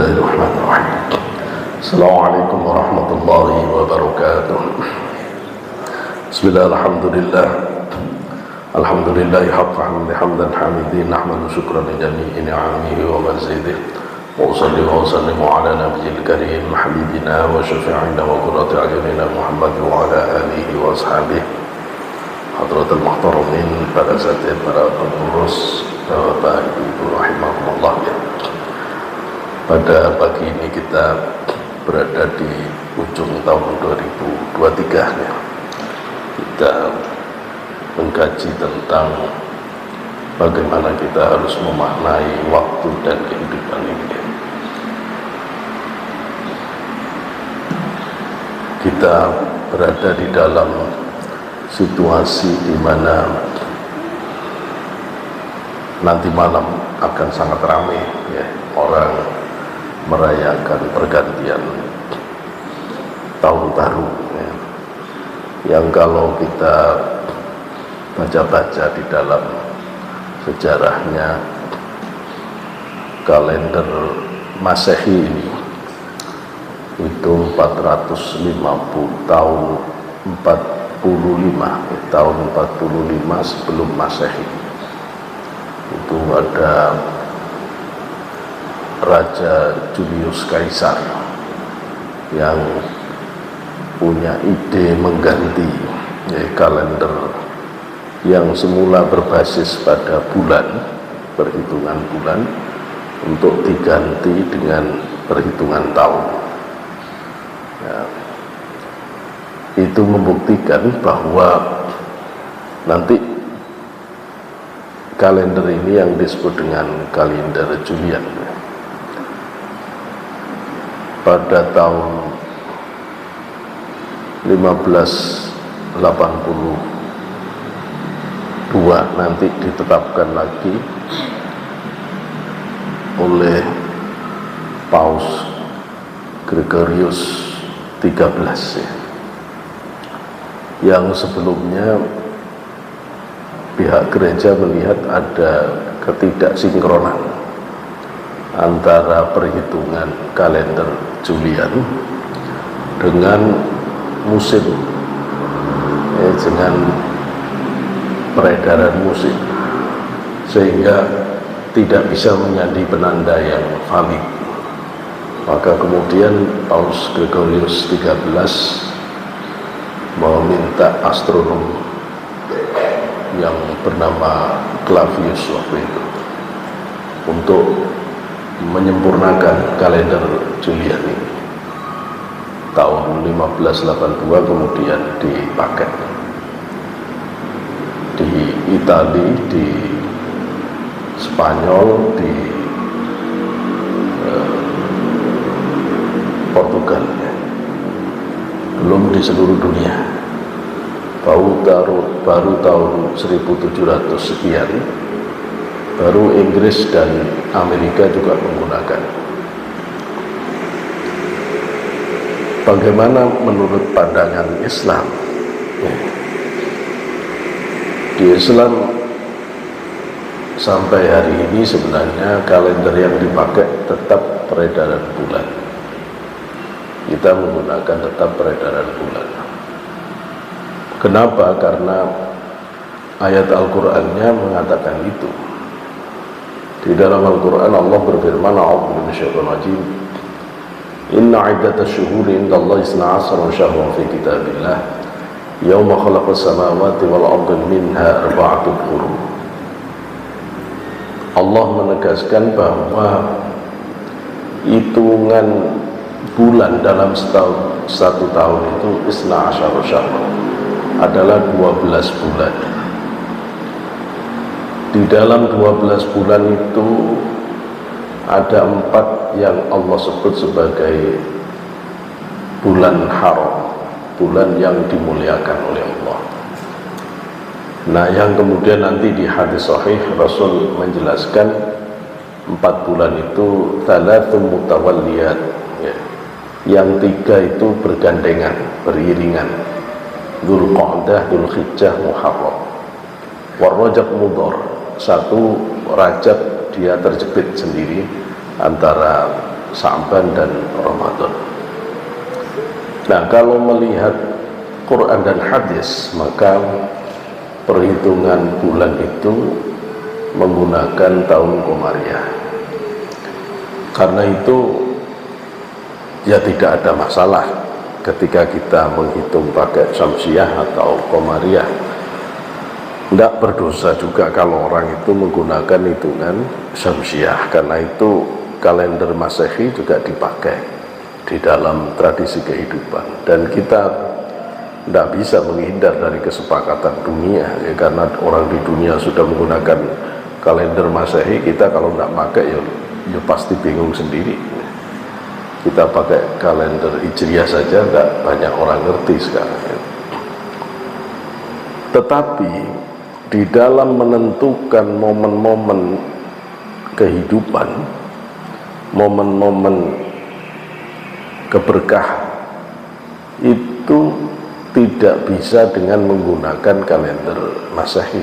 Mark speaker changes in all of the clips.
Speaker 1: Bismillahirrahmanirrahim. Assalamualaikum warahmatullahi wabarakatuh. Bismillahirrahmanirrahim. Alhamdulillahi hamdan hamidin nahmadu syukran li jami'i ni'amihi wa mazidihi wa usalli wa usallimu ala nabiyil karim habibina wa syafi'ina wa qurrati a'yunina Muhammad wa ala alihi wa ashabihi hadratul muhtaramin, para asatidz, para pengurus, Bapak Ibu rahimahumullah. Pada pagi ini kita berada di ujung tahun 2023 ya. Kita mengkaji tentang bagaimana kita harus memaknai waktu dan kehidupan ini. Kita berada di dalam situasi di mana nanti malam akan sangat ramai ya, orang merayakan pergantian tahun baru ya. Yang kalau kita baca-baca di dalam sejarahnya kalender Masehi ini itu 450 tahun 45 sebelum Masehi. Itu ada Raja Julius Caesar yang punya ide mengganti kalender yang semula berbasis pada bulan, perhitungan bulan, untuk diganti dengan perhitungan tahun ya. Itu membuktikan bahwa nanti kalender ini yang disebut dengan kalender Julian pada tahun 1582 nanti ditetapkan lagi oleh Paus Gregorius 13 ya. Yang sebelumnya pihak gereja melihat ada ketidaksinkronan antara perhitungan kalender Julian dengan musim dengan peredaran musim, sehingga tidak bisa menjadi penanda yang valid. Maka kemudian Paus Gregorius 13 meminta astronom yang bernama Clavius waktu itu untuk menyempurnakan kalender Julian ini. Tahun 1582 kemudian dipakai di Italia, di Spanyol, di Portugal, belum di seluruh dunia. Baru tahun 1700 sekian baru Inggris dan Amerika juga menggunakan. Bagaimana menurut pandangan Islam? Di Islam sampai hari ini sebenarnya kalender yang dipakai tetap peredaran bulan. Kita menggunakan tetap peredaran bulan. Kenapa? Karena ayat Al-Qur'annya mengatakan itu. Di dalam Al-Qur'an Allah berfirman, a'udzu minasyaitonir rajim, inna iddatash syuhuri indallahi 12 syahran fi kitabillah yauma khalaqas samawati wal ardi minha arba'atun hurum. Allah menegaskan bahwa hitungan bulan dalam satu tahun itu 12 syahran, adalah 12 bulan. Di dalam 12 bulan itu ada 4 yang Allah sebut sebagai bulan haram, bulan yang dimuliakan oleh Allah. Nah, yang kemudian nanti di hadis sahih Rasul menjelaskan 4 bulan itu thalathun mutawalliyat ya. Yang 3 itu bergandengan, beriringan. Dzulqa'dah, Dzulhijjah, Muharram. Warrajab Mudhar. 1 Rajab dia terjepit sendiri antara Sya'ban dan Ramadan. Nah, kalau melihat Quran dan hadis, maka perhitungan bulan itu menggunakan tahun Komariah. Karena itu ya tidak ada masalah ketika kita menghitung pakai Syamsiah atau Komariah. Tidak berdosa juga kalau orang itu menggunakan hitungan Syamsiah, karena itu kalender Masehi juga dipakai di dalam tradisi kehidupan. Dan kita tidak bisa menghindar dari kesepakatan dunia, ya, karena orang di dunia sudah menggunakan kalender Masehi. Kita kalau tidak pakai ya pasti bingung sendiri. Kita pakai kalender Hijriah saja tidak banyak orang ngerti sekarang, ya. Tetapi di dalam menentukan momen-momen kehidupan, momen-momen keberkahan, itu tidak bisa dengan menggunakan kalender Masehi.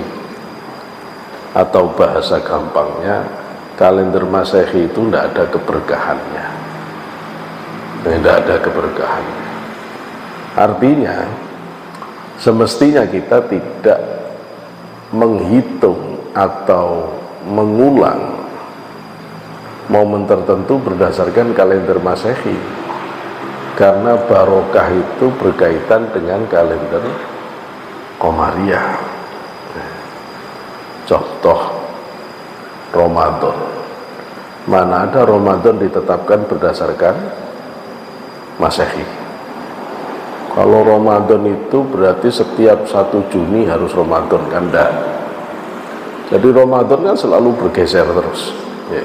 Speaker 1: Atau bahasa gampangnya, kalender Masehi itu tidak ada keberkahannya. Tidak ada keberkahannya. Artinya semestinya kita tidak menghitung atau mengulang momen tertentu berdasarkan kalender Masehi, karena barokah itu berkaitan dengan kalender Komariah. Contoh Ramadan, mana ada Ramadan ditetapkan berdasarkan Masehi. Kalau Ramadan itu berarti setiap 1 Juni harus Ramadan, kan enggak. Jadi Ramadan kan selalu bergeser terus, ya,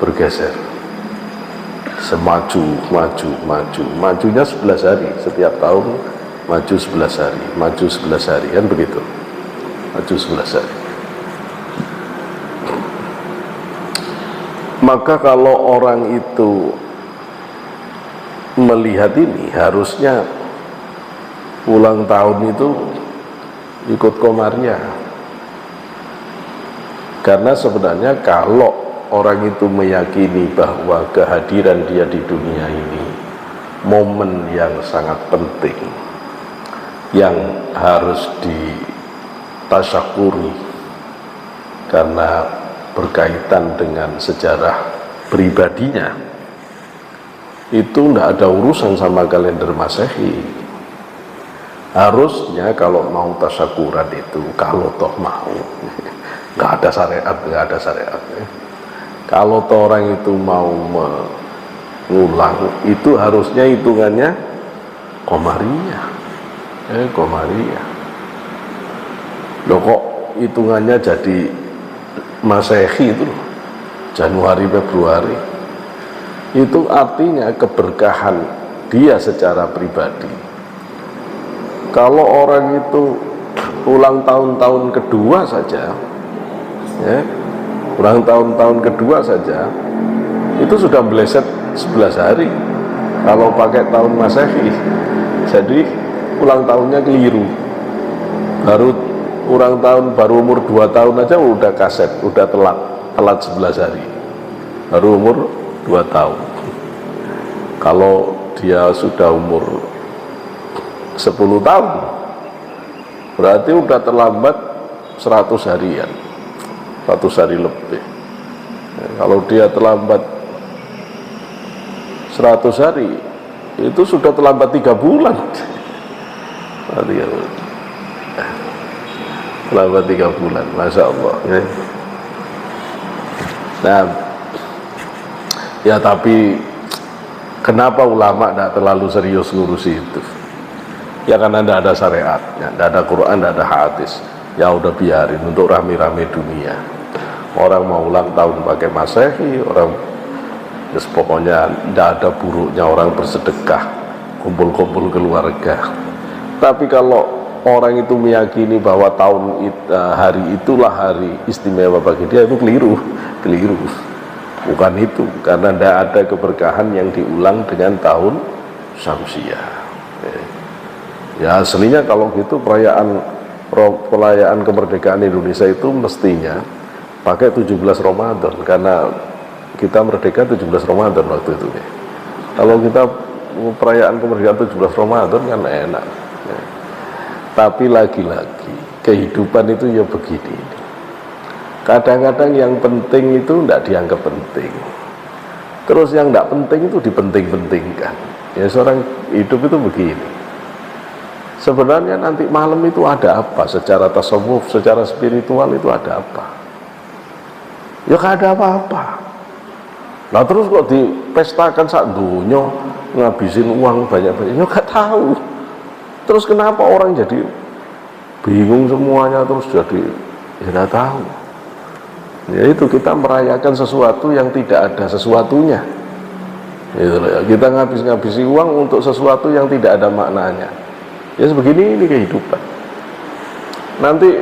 Speaker 1: bergeser, majunya 11 hari setiap tahun, maju 11 hari, maju 11 hari, kan begitu, maju 11 hari. Maka kalau orang itu melihat ini, harusnya ulang tahun itu ikut Komariah. Karena sebenarnya kalau orang itu meyakini bahwa kehadiran dia di dunia ini momen yang sangat penting, yang harus ditasyakuri karena berkaitan dengan sejarah pribadinya, itu tidak ada urusan sama kalender Masehi. Harusnya kalau mau tasyakuran itu, kalau toh mau, nggak ada syariat, kalau toh orang itu mau mengulang, itu harusnya hitungannya Komariah. Komariah. Loh, kok hitungannya jadi Masehi itu loh, Januari Februari. Itu artinya keberkahan dia secara pribadi. Kalau orang itu ulang tahun kedua saja, ya, ulang tahun kedua saja, itu sudah meleset 11 hari kalau pakai tahun Masehi. Jadi ulang tahunnya keliru. Baru ulang tahun, baru umur 2 tahun aja udah kaset, udah telat 11 hari. Baru umur 2 tahun. Kalau dia sudah umur 10 tahun, berarti udah terlambat 100 harian, 100 hari lebih. Kalau dia terlambat 100 hari, itu sudah terlambat 3 bulan. Terlambat 3 bulan, Masya Allah, ya. Nah, ya, tapi kenapa ulama tidak terlalu serius ngurusi itu? Ya karena tidak ada syariat, ya, tidak ada Quran, tidak ada hadis. Ya udah biarin untuk rame-rame dunia. Orang mau ulang tahun pakai Masehi, orang ya, pokoknya tidak ada buruknya orang bersedekah, kumpul-kumpul keluarga. Tapi kalau orang itu meyakini bahwa hari itulah hari istimewa bagi dia, itu keliru. Bukan itu, karena tidak ada keberkahan yang diulang dengan tahun Syamsiah. Ya aslinya kalau gitu perayaan kemerdekaan Indonesia itu mestinya pakai 17 Ramadan, karena kita merdeka 17 Ramadan waktu itu ya. Kalau kita perayaan kemerdekaan 17 Ramadan kan enak ya. Tapi lagi-lagi kehidupan itu ya begini, kadang-kadang yang penting itu tidak dianggap penting, terus yang tidak penting itu dipenting-pentingkan ya. Seorang hidup itu begini. Sebenarnya nanti malam itu ada apa? Secara tasawuf, secara spiritual itu ada apa? Ya gak ada apa-apa. Nah terus kok dipestakan sak dunya, ngabisin uang banyak-banyak, ya gak tahu. Terus kenapa orang jadi bingung semuanya, terus jadi ya gak tahu. Ya itu, kita merayakan sesuatu yang tidak ada sesuatunya. Gitu ya. Kita ngabisi uang untuk sesuatu yang tidak ada maknanya. Ya sebegini ini kehidupan. Nanti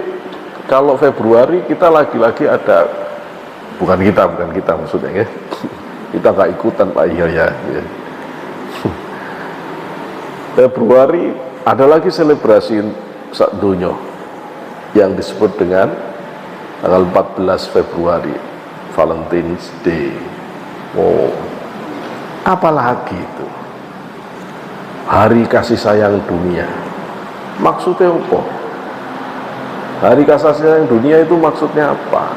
Speaker 1: kalau Februari kita lagi-lagi ada, bukan kita maksudnya ya. Kita nggak ikutan Pak ya. Februari ada lagi selebrasi sak donya yang disebut dengan tanggal 14 Februari, Valentine's Day. Oh, apalagi itu? Hari kasih sayang dunia. Maksudnya apa? Hari kasih sayang dunia itu maksudnya apa?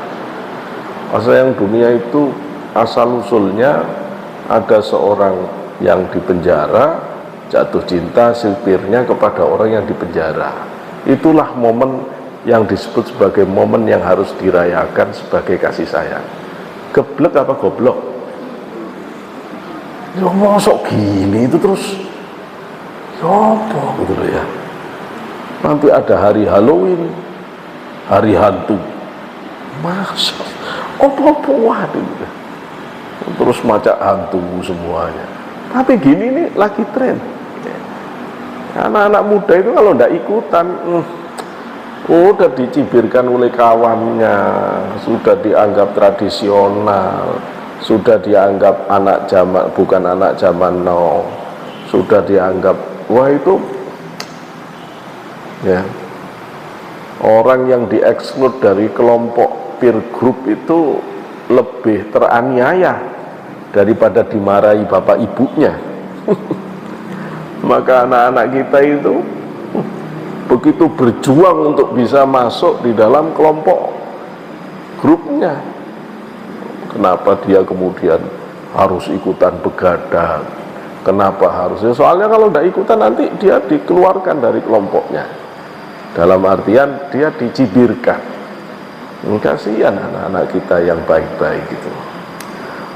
Speaker 1: Kasih sayang dunia itu asal usulnya ada seorang yang dipenjara, jatuh cinta supirnya kepada orang yang dipenjara. Itulah momen yang disebut sebagai momen yang harus dirayakan sebagai kasih sayang. Geblek apa goblok? Ya masuk gini itu terus. Apa gitu loh ya. Nanti ada hari Halloween, hari hantu, masa apa waduh, terus macam hantu semuanya. Tapi gini nih lagi tren. Anak-anak muda itu kalau ndak ikutan, udah dicibirkan oleh kawannya, sudah dianggap tradisional, sudah dianggap anak zaman, bukan anak zaman now, sudah dianggap wah itu ya, orang yang dieksklud dari kelompok peer group itu lebih teraniaya daripada dimarahi bapak ibunya. Maka anak-anak kita itu begitu berjuang untuk bisa masuk di dalam kelompok grupnya. Kenapa dia kemudian harus ikutan begadang? Kenapa harusnya? Soalnya kalau tidak ikutan nanti dia dikeluarkan dari kelompoknya. Dalam artian dia dicibirkan. Kasihan anak-anak kita yang baik-baik gitu.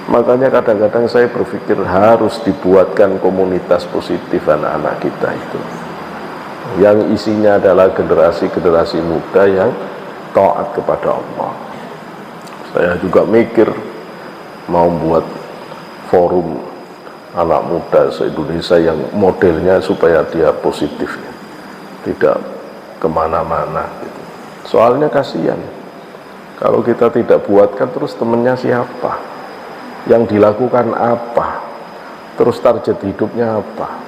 Speaker 1: Makanya kadang-kadang saya berpikir harus dibuatkan komunitas positif anak-anak kita itu, yang isinya adalah generasi-generasi muda yang taat kepada Allah. Saya juga mikir mau buat forum anak muda se-Indonesia yang modelnya supaya dia positif, tidak kemana-mana gitu. Soalnya kasihan kalau kita tidak buatkan, terus temennya siapa, yang dilakukan apa, terus target hidupnya apa,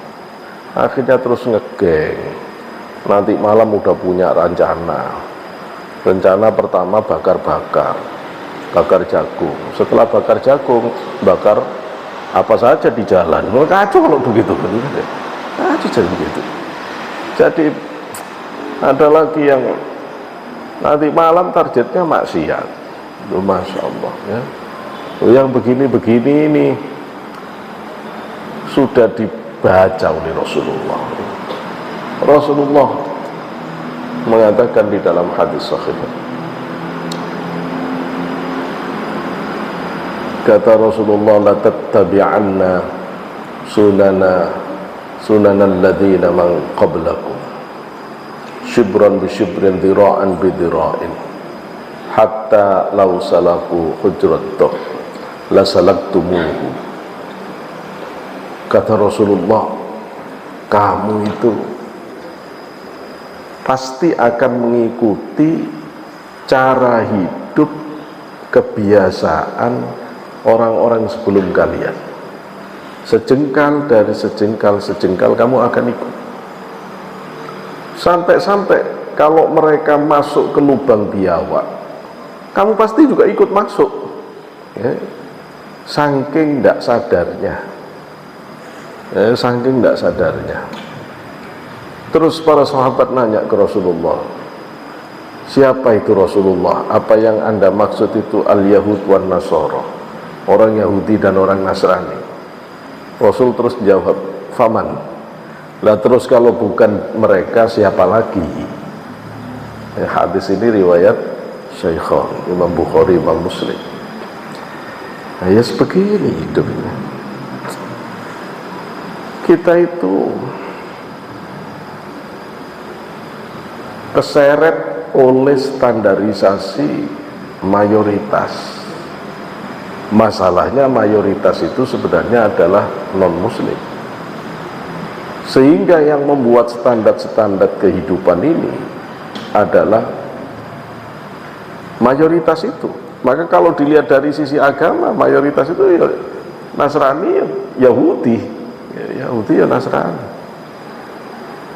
Speaker 1: akhirnya terus ngegeng. Nanti malam udah punya rencana pertama bakar jagung, setelah bakar jagung bakar apa saja di jalan. Kacau kalau begitu kan, kacau jadi begitu. Jadi ada lagi yang nanti malam targetnya maksiat. Masya Allah ya. Yang begini-begini ini sudah dibaca oleh Rasulullah. Rasulullah mengatakan di dalam hadis sahih, kata Rasulullah, la tattabi'anna sunanal ladzina man qablakum shibran bi shibrin, dhira'an bi dhira'in, hatta law salaku hujratuk la salaktumuhu. Kata Rasulullah, kamu itu pasti akan mengikuti cara hidup, kebiasaan orang-orang sebelum kalian. Sejengkal dari sejengkal kamu akan ikut. Sampai-sampai kalau mereka masuk ke lubang biawak, kamu pasti juga ikut masuk ya. saking tidak sadarnya, saking tidak sadarnya. Terus para sahabat nanya ke Rasulullah, siapa itu Rasulullah? Apa yang Anda maksud itu al-Yahud wan Nasara, orang Yahudi dan orang Nasrani? Rasul terus jawab, faman. Lah terus kalau bukan mereka siapa lagi? Hadis ini riwayat Syaikhan, Imam Bukhari, Imam Muslim. Nah, ya sebegini hidupnya. Kita itu keseret oleh standarisasi mayoritas. Masalahnya mayoritas itu sebenarnya adalah non-muslim, sehingga yang membuat standar-standar kehidupan ini adalah mayoritas itu. Maka kalau dilihat dari sisi agama, mayoritas itu ya Nasrani, Yahudi, Yahudi ya Nasrani.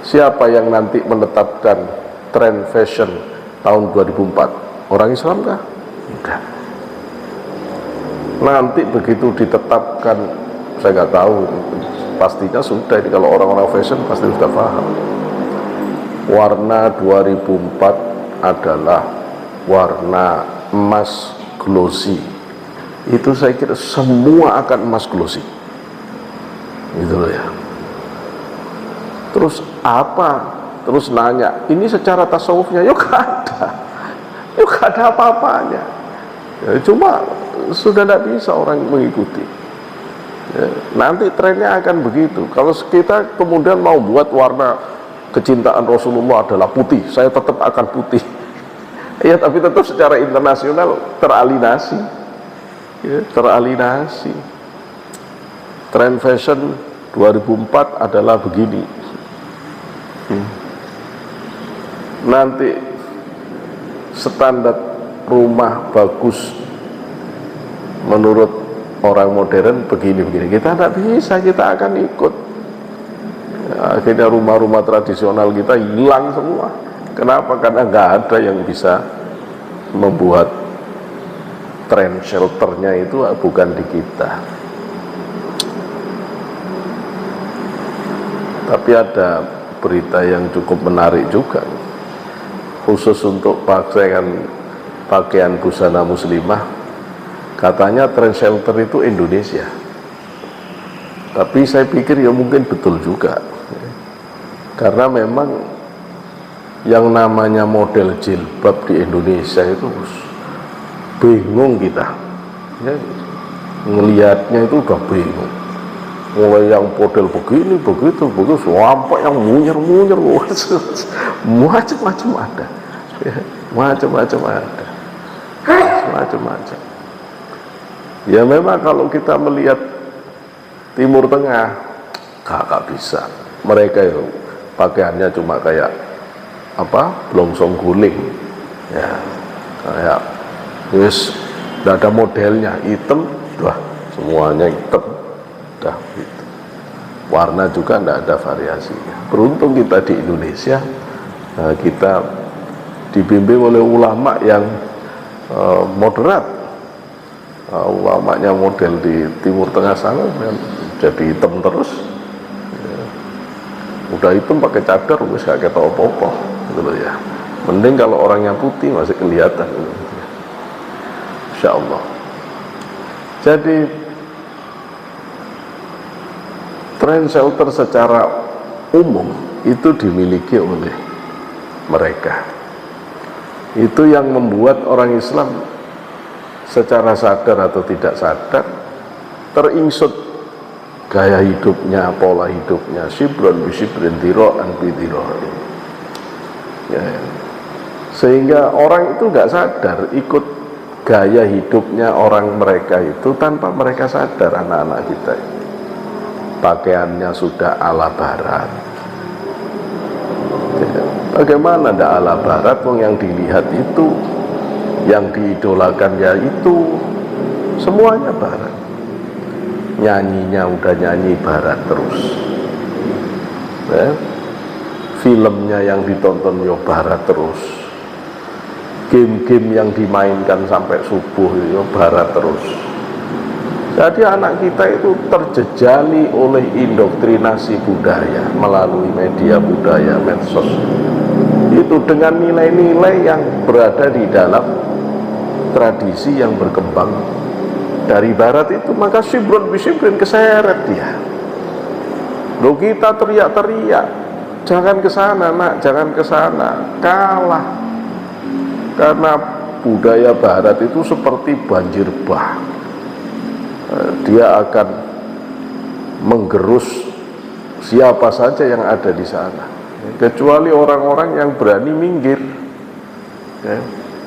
Speaker 1: Siapa yang nanti menetapkan tren fashion tahun 2004? Orang Islam kah? Enggak. Nanti begitu ditetapkan, saya nggak tahu, pastinya sudah ini, kalau orang-orang fashion pasti sudah paham. Warna 2004 adalah warna emas glossy. Itu saya kira semua akan emas glossy. Gitu loh ya. Terus apa? Terus nanya, ini secara tasawufnya? Yuk ada apa-apanya. Ya, cuma sudah tidak bisa orang mengikuti. Ya, nanti trennya akan begitu. Kalau kita kemudian mau buat warna kecintaan Rasulullah adalah putih, saya tetap akan putih. Ya, tapi tetap secara internasional teralinasi. Ya, teralinasi. Tren fashion 2004 adalah begini. Nanti standar rumah bagus menurut orang modern begini-begini, kita tidak bisa, kita akan ikut. Ya, akhirnya rumah-rumah tradisional kita hilang semua. Kenapa? Karena nggak ada yang bisa membuat tren shelternya itu bukan di kita. Tapi ada berita yang cukup menarik juga, khusus untuk pakaian busana muslimah. Katanya tren shelter itu Indonesia. Tapi saya pikir ya mungkin betul juga, karena memang yang namanya model jilbab di Indonesia itu bingung kita ya, ngelihatnya itu udah bingung. Mulai yang model begini, begitu, sampai yang munyer-munyer, macam-macam ada ya, macam-macam ada, macam-macam. Ya memang kalau kita melihat Timur Tengah, gak bisa. Mereka itu pakaiannya cuma kayak apa, blongsong guling ya, kayak wis tidak ada modelnya, hitam, wah semuanya hitam, dah gitu. Warna juga tidak ada variasinya. Beruntung kita di Indonesia, kita dibimbing oleh ulama yang moderat. Ulamanya model di Timur Tengah sana jadi hitam terus ya. Udah hitam pakai cadar wis gak ketok apa-apa gitu loh ya. Mending kalau orangnya putih masih kelihatan gitu. Insya Allah. Jadi tren shelter secara umum itu dimiliki oleh mereka. Itu yang membuat orang Islam secara sadar atau tidak sadar teringsut gaya hidupnya, pola hidupnya, shibron bisibrin, diro'an bidiro'in ya. Sehingga orang itu nggak sadar ikut gaya hidupnya orang mereka itu tanpa mereka sadar. Anak-anak kita pakaiannya sudah ala barat ya. Bagaimana ndak ala barat, wong yang dilihat itu, yang diidolakan ya itu semuanya barat. Nyanyinya udah nyanyi barat terus ya. Filmnya yang ditonton ya barat terus. Game-game yang dimainkan sampai subuh ya barat terus. Jadi anak kita itu terjejali oleh indoktrinasi budaya melalui media budaya, medsos. Itu dengan nilai-nilai yang berada di dalam tradisi yang berkembang dari barat itu, maka sibron bisibrin keseret dia. Loh, kita teriak-teriak, jangan ke sana nak, jangan ke sana, kalah. Karena budaya barat itu seperti banjir bah. Dia akan menggerus siapa saja yang ada di sana, kecuali orang-orang yang berani minggir,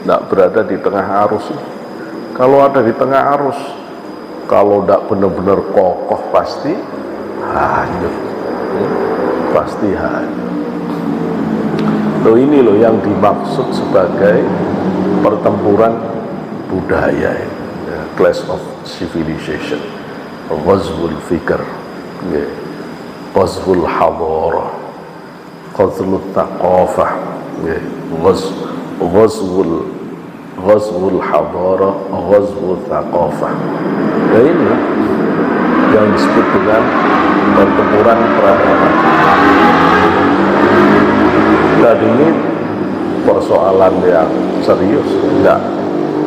Speaker 1: tidak berada di tengah arus. Kalau ada di tengah arus, kalau tidak benar-benar kokoh pasti hanyut, pasti hanyut. Loh, ini loh yang dimaksud sebagai pertempuran budaya, clash of civilization, ghazwul fikr, ghazwul hadarah, ghazwul thaqafah, ghazwul hadarah, ghazwul thaqafah. Nah, ini yang disebut dengan pertempuran peradaban. Dan ini persoalan yang serius, tidak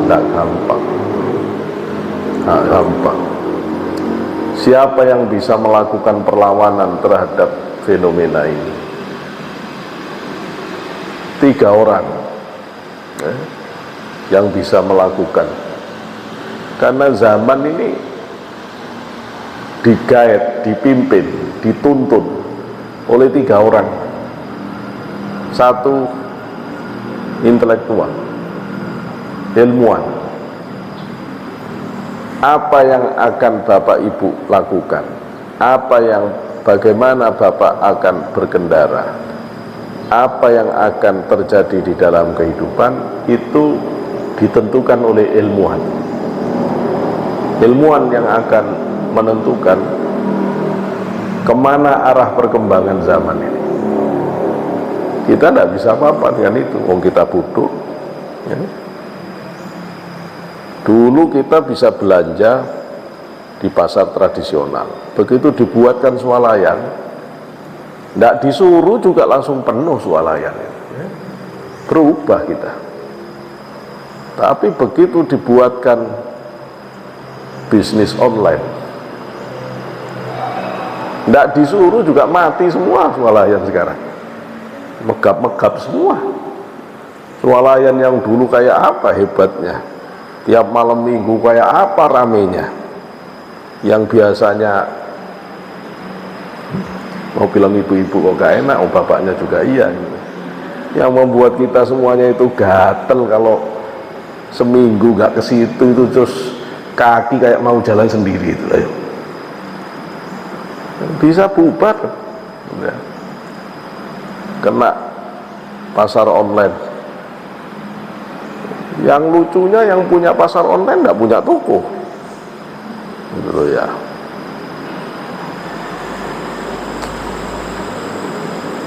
Speaker 1: gampang. Gampang. Siapa yang bisa melakukan perlawanan terhadap fenomena ini? 3 orang yang bisa melakukan. Karena zaman ini digait, dipimpin, dituntun oleh 3 orang. 1 intelektual, ilmuwan. Apa yang akan Bapak Ibu lakukan? Bagaimana Bapak akan berkendara? Apa yang akan terjadi di dalam kehidupan itu ditentukan oleh ilmuwan. Ilmuwan yang akan menentukan kemana arah perkembangan zaman ini. Kita tidak bisa apa-apa dengan itu. Kita bodoh. Ya. Dulu kita bisa belanja di pasar tradisional, begitu dibuatkan swalayan, tidak disuruh juga langsung penuh swalayan. Berubah kita. Tapi begitu dibuatkan bisnis online, tidak disuruh juga mati semua swalayan sekarang. Megap-megap semua. Swalayan yang dulu kayak apa hebatnya, tiap malam minggu kayak apa ramenya, yang biasanya mau bilang ibu-ibu kok gak enak, bapaknya juga iya gitu. Yang membuat kita semuanya itu gatel kalau seminggu gak ke situ, itu terus kaki kayak mau jalan sendiri itu. Ayo. Bisa bubar. Udah. Kena pasar online. Yang lucunya yang punya pasar online nggak punya toko, gitu ya.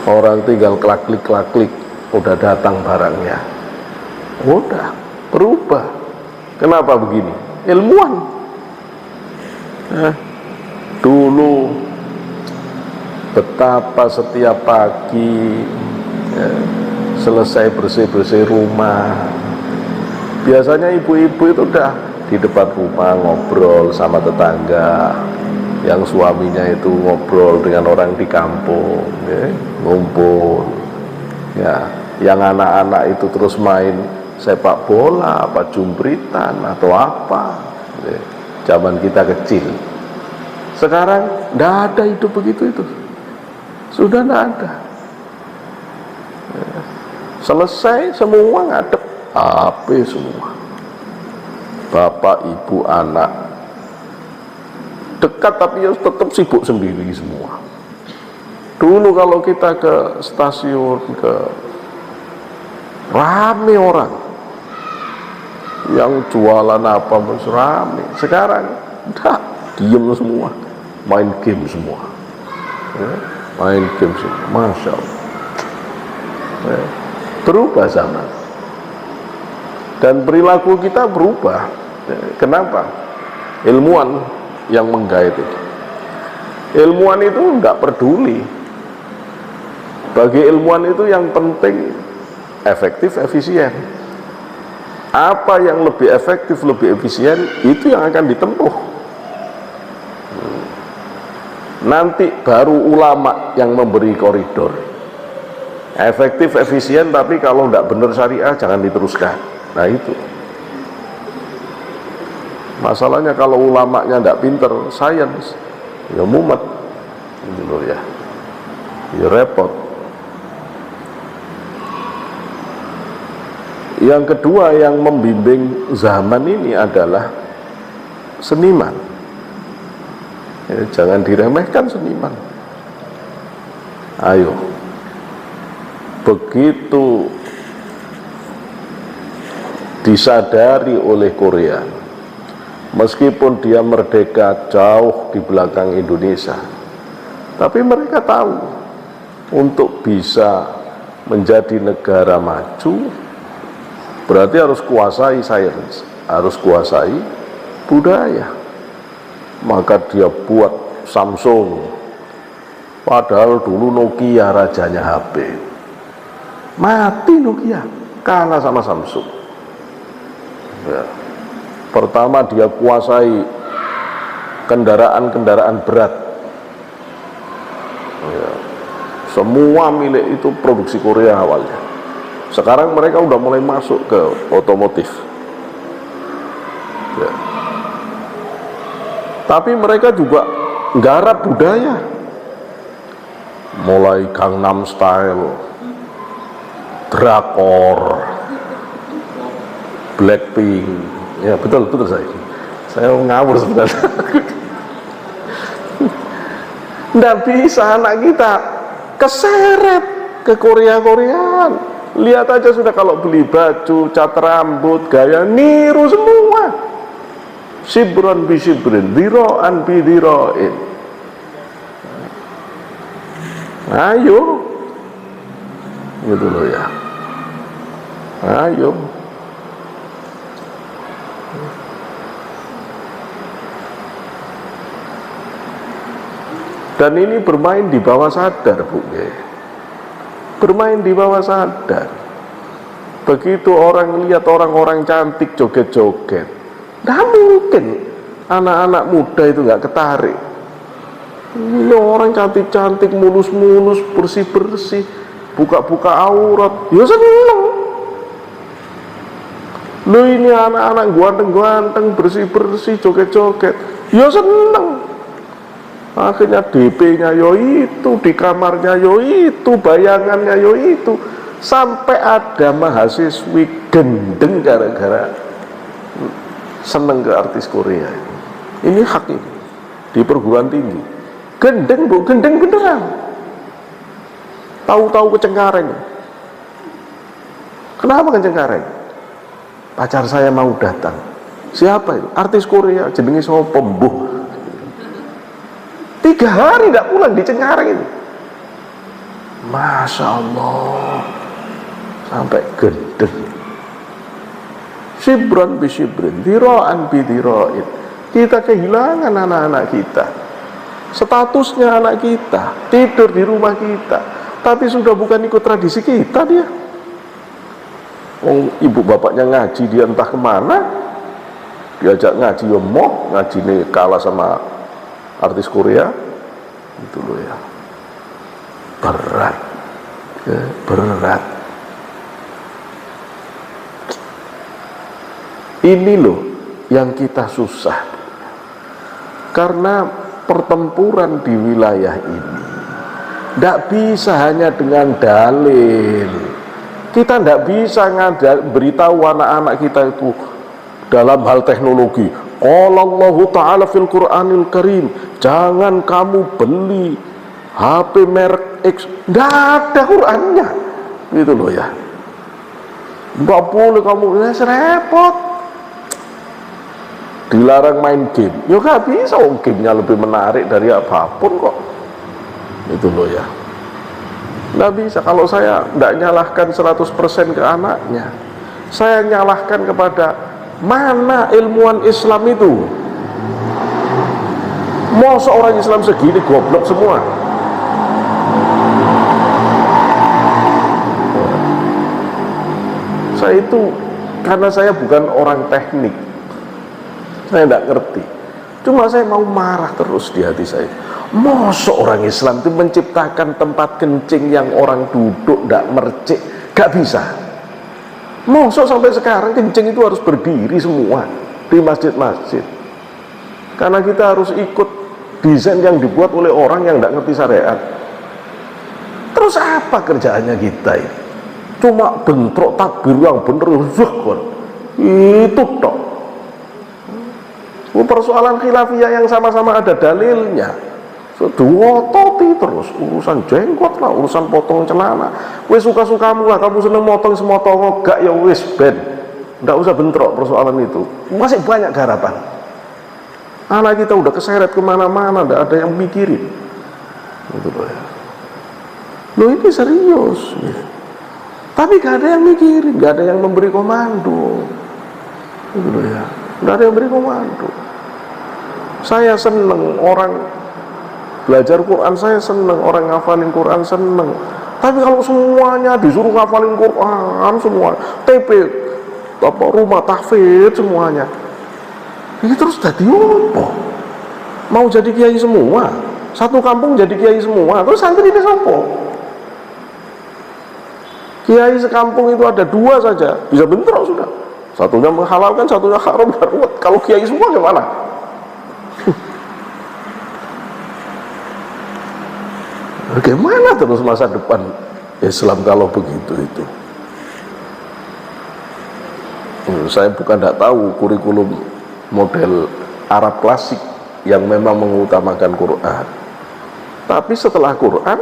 Speaker 1: Orang tinggal klik, udah datang barangnya, udah berubah. Kenapa begini? Ilmuwan. Dulu betapa setiap pagi selesai bersih-bersih rumah, biasanya ibu-ibu itu udah di depan rumah ngobrol sama tetangga, yang suaminya itu ngobrol dengan orang di kampung, ngumpul. Ya, yang anak-anak itu terus main sepak bola, apa jumpritan atau apa. Zaman kita kecil. Sekarang tidak ada hidup begitu itu. Sudah tidak ada. Selesai semua ngadep HP semua. Bapak, ibu, anak dekat tapi ya tetap sibuk sendiri semua. Dulu kalau kita ke stasiun, rame orang yang jualan apa masih rame. Sekarang udah diem semua, main game semua, main game semua. Masya Allah. Berubah zaman dan perilaku kita berubah. Kenapa? Ilmuwan yang menggait itu. Ilmuwan itu nggak peduli. Bagi ilmuwan itu yang penting efektif, efisien. Apa yang lebih efektif, lebih efisien, itu yang akan ditempuh. Nanti baru ulama yang memberi koridor. Efektif, efisien, tapi kalau tidak benar syariah jangan diteruskan. Nah itu. Masalahnya kalau ulamanya tidak pinter sains, ya mumet, gitu loh ya. Ya repot. Yang kedua yang membimbing zaman ini adalah seniman. Ya, jangan diremehkan seniman. Ayo, begitu disadari oleh Korea, meskipun dia merdeka jauh di belakang Indonesia, tapi mereka tahu untuk bisa menjadi negara maju berarti harus kuasai sains, harus kuasai budaya. Maka dia buat Samsung, padahal dulu Nokia rajanya HP. Mati Nokia, kalah sama Samsung ya. Pertama dia kuasai kendaraan-kendaraan berat ya. Semua milik itu produksi Korea awalnya. Sekarang mereka udah mulai masuk ke otomotif ya. Tapi mereka juga nggarap budaya, mulai Gangnam Style, drakor, Blackpink ya. Betul saya ngawur sebenarnya. Nggak bisa anak kita keseret ke Korea-Koreaan. Lihat aja sudah kalau beli baju, cat rambut, gaya, niru semua. Sibron bi sibrin, diro'an bi diro'in. Ayo, gitu loh ya. Ayo. Dan ini bermain di bawah sadar, Bu. Bermain di bawah sadar. Begitu orang lihat orang-orang cantik joget-joget, nggak mungkin anak-anak muda itu nggak ketarik. Ini orang cantik-cantik, mulus-mulus, bersih-bersih, buka-buka aurat, ya seneng. Lo ini anak-anak ganteng-ganteng, bersih-bersih, joget-joget, ya seneng. Akhirnya DP-nya yo itu, di kamarnya yo itu, bayangannya yo itu, sampai ada mahasiswi gendeng gara-gara seneng ke artis Korea. Ini hak ini di perguruan tinggi. Gendeng Bu, gendeng beneran. Tahu-tahu ke Cengkareng. Kenapa ke Cengkareng? Pacar saya mau datang. Siapa itu? Artis Korea, jenenge sapa Mbuh. 3 hari tidak pulang di Cengkareng itu. Masya Allah, sampai gendeng. Sibron bi sibrin, diro'an bi diro'in. Kita kehilangan anak-anak kita. Statusnya anak kita, tidur di rumah kita, tapi sudah bukan ikut tradisi kita dia. Ibu bapaknya ngaji, dia entah kemana, diajak ngaji ya moh, ngaji nih kalah sama artis Korea. Itu loh ya, berat ya, berat. Ini loh yang kita susah, karena pertempuran di wilayah ini tidak bisa hanya dengan dalil. Kita tidak bisa beritahu anak-anak kita itu dalam hal teknologi. Allah Ta'ala fil Quranil Karim, jangan kamu beli HP merek X. Nggak ada Qurannya, gitu loh ya. Nggak boleh kamu, ya repot. Dilarang main game, ya nggak bisa. Gamenya lebih menarik dari apapun kok, itu loh ya. Nggak bisa. Kalau saya nggak nyalahkan 100% ke anaknya, saya nyalahkan kepada mana ilmuwan Islam itu. Masa orang Islam segini goblok semua? Saya itu, karena saya bukan orang teknik, saya tidak ngerti. Cuma saya mau marah terus di hati saya. Masa orang Islam itu menciptakan tempat kencing yang orang duduk tidak mercik? Gak bisa. Masa sampai sekarang kencing itu harus berdiri semua di masjid-masjid? Karena kita harus ikut desain yang dibuat oleh orang yang tidak ngerti syariat. Terus apa kerjaannya kita ini? Cuma bentrok takbir yang bener, itu tok. Persoalan khilafiyah yang sama-sama ada dalilnya, duototi terus urusan jenggot lah, urusan potong celana. Wes suka-sukamu lah, kamu seneng motong semotong, gak ya wes ben, nggak usah bentrok persoalan itu. Masih banyak garapan. Anak kita udah keseret kemana-mana, nggak ada yang mikirin. Gitu loh ya. Loh ini serius. Ya. Tapi gak ada yang mikirin, gak ada yang memberi komando. Gitu loh ya. Gak ada yang memberi komando. Saya seneng orang belajar Quran, saya seneng orang ngafalin Quran, seneng. Tapi kalau semuanya disuruh ngafalin Quran semua, TP, rumah tahfidz semuanya, ini terus jadi apa? Mau jadi kiai semua, satu kampung jadi kiai semua, terus santri ini sopo? Kiai sekampung itu ada 2 saja, bisa bentrok sudah. Satunya menghalalkan, satunya haram. Kalau kiai semua gimana? Bagaimana terus masa depan Islam kalau begitu itu? Saya bukan tidak tahu kurikulum model Arab klasik yang memang mengutamakan Quran. Tapi setelah Quran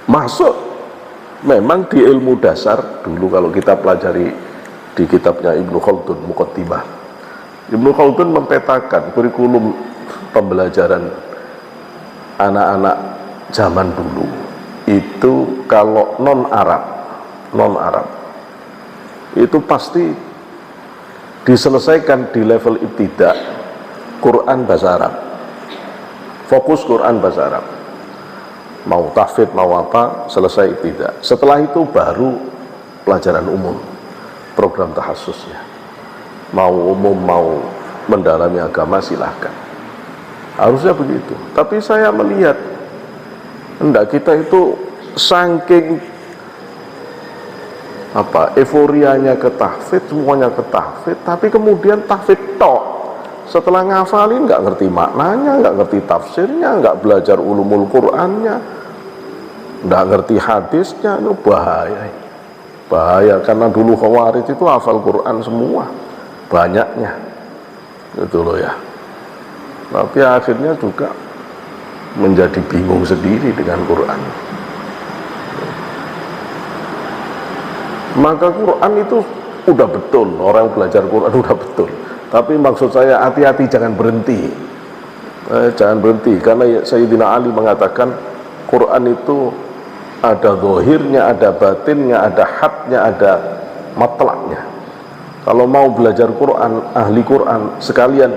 Speaker 1: masuk. Memang di ilmu dasar dulu kalau kita pelajari di kitabnya Ibnu Khaldun Muqaddimah, Ibnu Khaldun mempetakan kurikulum pembelajaran anak-anak zaman dulu itu kalau non Arab itu pasti diselesaikan di level ibtida, Quran bahasa Arab, fokus Quran bahasa Arab. Mau tahfidz mau apa selesai tidak. Setelah itu baru pelajaran umum, program tahassusnya. Mau umum mau mendalami agama silahkan, harusnya begitu. Tapi saya melihat hendak kita itu saking euforianya ke tahfidz, semuanya ke tahfidz, tapi kemudian tahfidz tok. Setelah ngafalin nggak ngerti maknanya, nggak ngerti tafsirnya, nggak belajar ulumul Qur'annya, nggak ngerti hadisnya, itu bahaya. Bahaya karena dulu Khawarij itu hafal Quran semua, banyaknya, itu loh ya. Tapi akhirnya juga menjadi bingung sendiri dengan Quran. Maka Quran itu udah betul, orang belajar Quran udah betul. Tapi maksud saya hati-hati, jangan berhenti. Jangan berhenti, karena Sayyidina Ali mengatakan Quran itu ada zahirnya, ada batinnya, ada hadnya, ada matlaknya. Kalau mau belajar Quran, ahli Quran sekalian.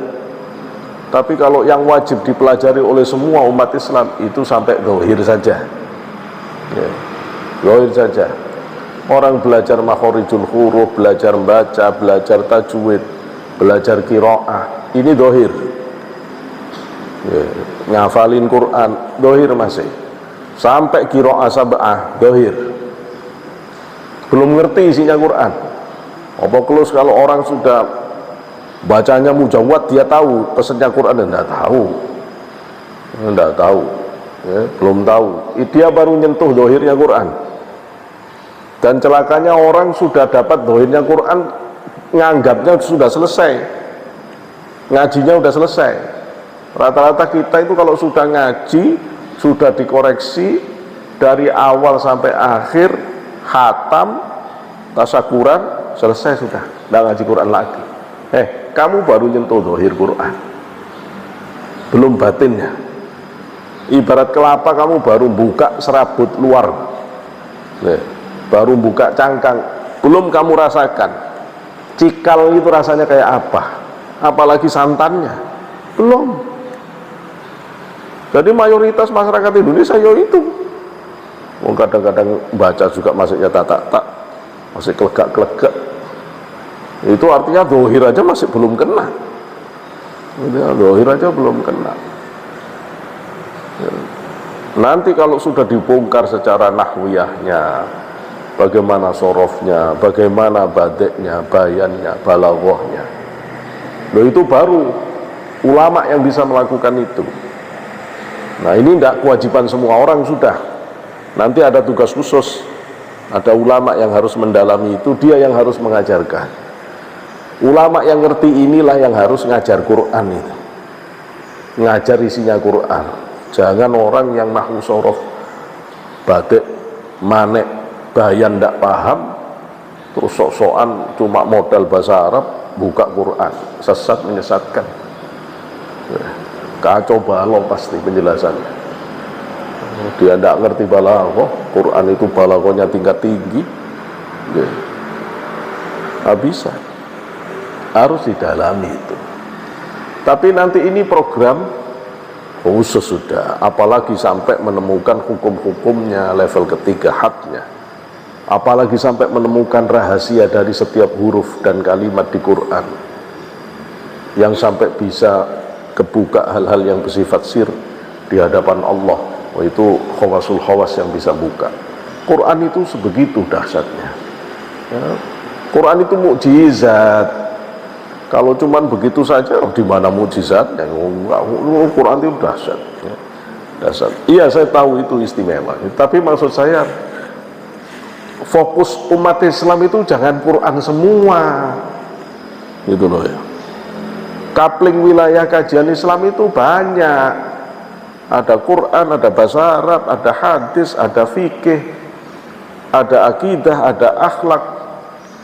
Speaker 1: Tapi kalau yang wajib dipelajari oleh semua umat Islam itu sampai zahir saja. Ya, zahir saja. Orang belajar makhorijul huruf, belajar baca, belajar tajwid, belajar qiraah, ini dohir ya, ngafalin Quran dohir masih, sampai qiraah sab'ah dohir, belum ngerti isinya Quran. Apa kelus kalau orang sudah bacanya mujawad dia tahu pesannya Quran? Tidak tahu ya, belum tahu, dia baru nyentuh dohirnya Quran. Dan celakanya orang sudah dapat dohirnya Quran, nganggapnya sudah selesai, ngajinya sudah selesai. Rata-rata kita itu kalau sudah ngaji, sudah dikoreksi dari awal sampai akhir, khatam, tasyakuran, selesai sudah, tidak ngaji Quran lagi. Kamu baru nyentuh zahir Quran, belum batinnya. Ibarat kelapa, kamu baru buka serabut luar, baru buka cangkang, belum kamu rasakan cikal itu rasanya kayak apa, apalagi santannya belum. Jadi mayoritas masyarakat Indonesia ya itu. Kadang-kadang baca juga masih ya tak, masih kelegak. Itu artinya dohir aja masih belum kena. Dohir aja belum kena. Nanti kalau sudah dibongkar secara nahwiyahnya, bagaimana sorofnya, bagaimana badeknya, bayannya, balaghahnya, itu baru ulama yang bisa melakukan itu. Nah ini tidak kewajiban semua orang sudah. Nanti ada tugas khusus, ada ulama yang harus mendalami itu, dia yang harus mengajarkan. Ulama yang ngerti inilah yang harus ngajar Quran itu, ngajar isinya Quran. Jangan orang yang nahwu sorof, badek, manek, bayan tidak paham, terus sok-sokan cuma modal bahasa Arab, buka Quran, sesat, menyesatkan, kacau balau pasti penjelasannya. Dia tidak ngerti balaghah, Quran itu balaghahnya tingkat tinggi, nggak bisa. Harus didalami itu. Tapi nanti ini program khusus sudah, apalagi sampai menemukan hukum-hukumnya level ketiga, hadnya, apalagi sampai menemukan rahasia dari setiap huruf dan kalimat di Quran, yang sampai bisa kebuka hal-hal yang bersifat sir di hadapan Allah. Itu khawasul khawas yang bisa buka. Quran itu sebegitu dahsyatnya ya. Quran itu mukjizat. Kalau cuman begitu saja, di mana mukjizatnya? Quran itu dahsyat, ya. Dahsyat. Iya, saya tahu itu istimewa. Tapi maksud saya, fokus umat Islam itu jangan Quran semua, gitu loh ya. Kapling wilayah kajian Islam itu banyak. Ada Quran, ada bahasa Arab, ada hadis, ada fikih, ada akidah, ada akhlak,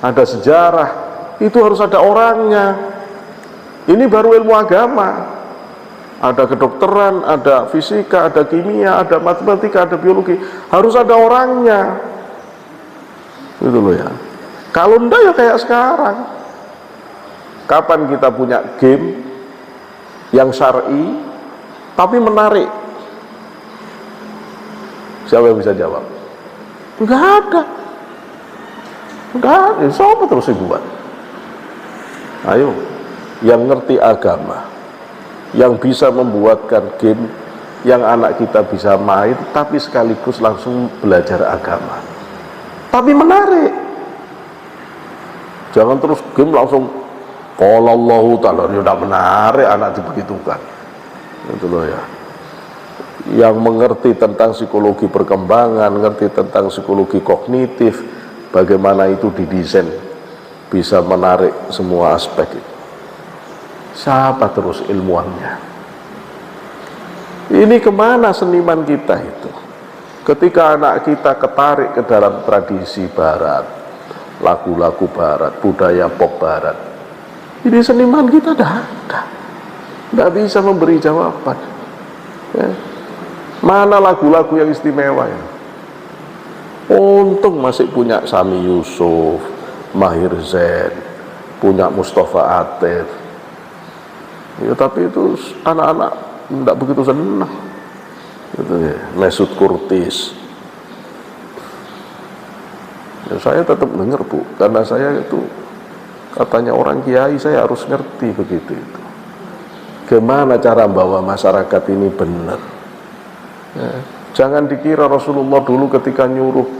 Speaker 1: ada sejarah. Itu harus ada orangnya. Ini baru ilmu agama. Ada kedokteran, ada fisika, ada kimia, ada matematika, ada biologi. Harus ada orangnya. Gitu loh ya. Kalau enggak ya kayak sekarang. Kapan kita punya game yang syar'i tapi menarik? Siapa yang bisa jawab? Enggak ada. Enggak ada. Siapa terus dibuat? Ayo, yang ngerti agama, yang bisa membuatkan game yang anak kita bisa main tapi sekaligus langsung belajar agama, tapi menarik. Jangan terus game langsung qala Allahu ta'ala, ya udah menarik anak dibegitukan. Itu loh ya. Yang mengerti tentang psikologi perkembangan, ngerti tentang psikologi kognitif, bagaimana itu didesain bisa menarik semua aspek itu. Siapa terus ilmuannya? Ini kemana seniman kita itu? Ketika anak kita ketarik ke dalam tradisi barat, lagu-lagu barat, budaya pop barat, ini seniman kita tidak bisa memberi jawaban ya. Mana lagu-lagu yang istimewa ya? Untung masih punya Sami Yusuf, Mahir Zain, punya Mustafa Atif ya, tapi itu anak-anak tidak begitu senang gitu ya. Mesut Kurtis ya, saya tetap dengar Bu, karena saya itu katanya orang kiai, saya harus ngerti begitu itu. Gimana cara bawa masyarakat ini benar ya. Jangan dikira Rasulullah dulu ketika nyuruh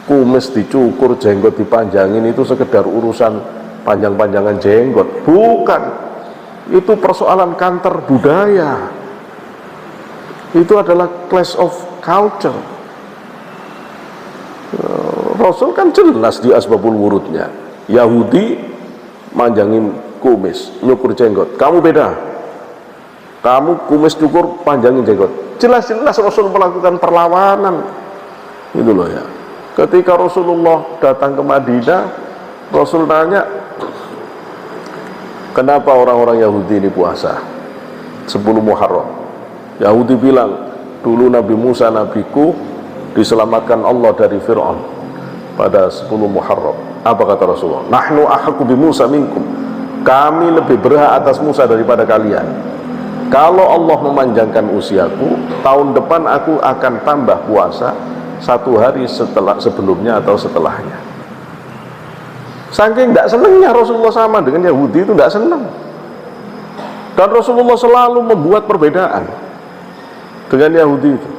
Speaker 1: kumis dicukur, jenggot dipanjangin itu sekedar urusan panjang-panjangan jenggot. Bukan. Itu persoalan kantor budaya. Itu adalah clash of culture. Rasul kan jelas di asbabul wurudnya. Yahudi manjangin kumis, nyukur jenggot. Kamu beda. Kamu kumis cukur, panjangin jenggot. Jelas-jelas Rasul melakukan perlawanan. Itu loh ya. Ketika Rasulullah datang ke Madinah, Rasul nanya, kenapa orang-orang Yahudi ini puasa 10 Muharram? Yahudi bilang, dulu Nabi Musa nabiku diselamatkan Allah dari Fir'aun pada 10 Muharram. Apa kata Rasulullah? Nahnu ahaqqu bi Musa minkum. Kami lebih berhak atas Musa daripada kalian. Kalau Allah memanjangkan usiaku, tahun depan aku akan tambah puasa 1 hari sebelumnya atau setelahnya. Saking tidak senangnya Rasulullah sama dengan Yahudi itu, tidak senang. Dan Rasulullah selalu membuat perbedaan dengan Yahudi itu.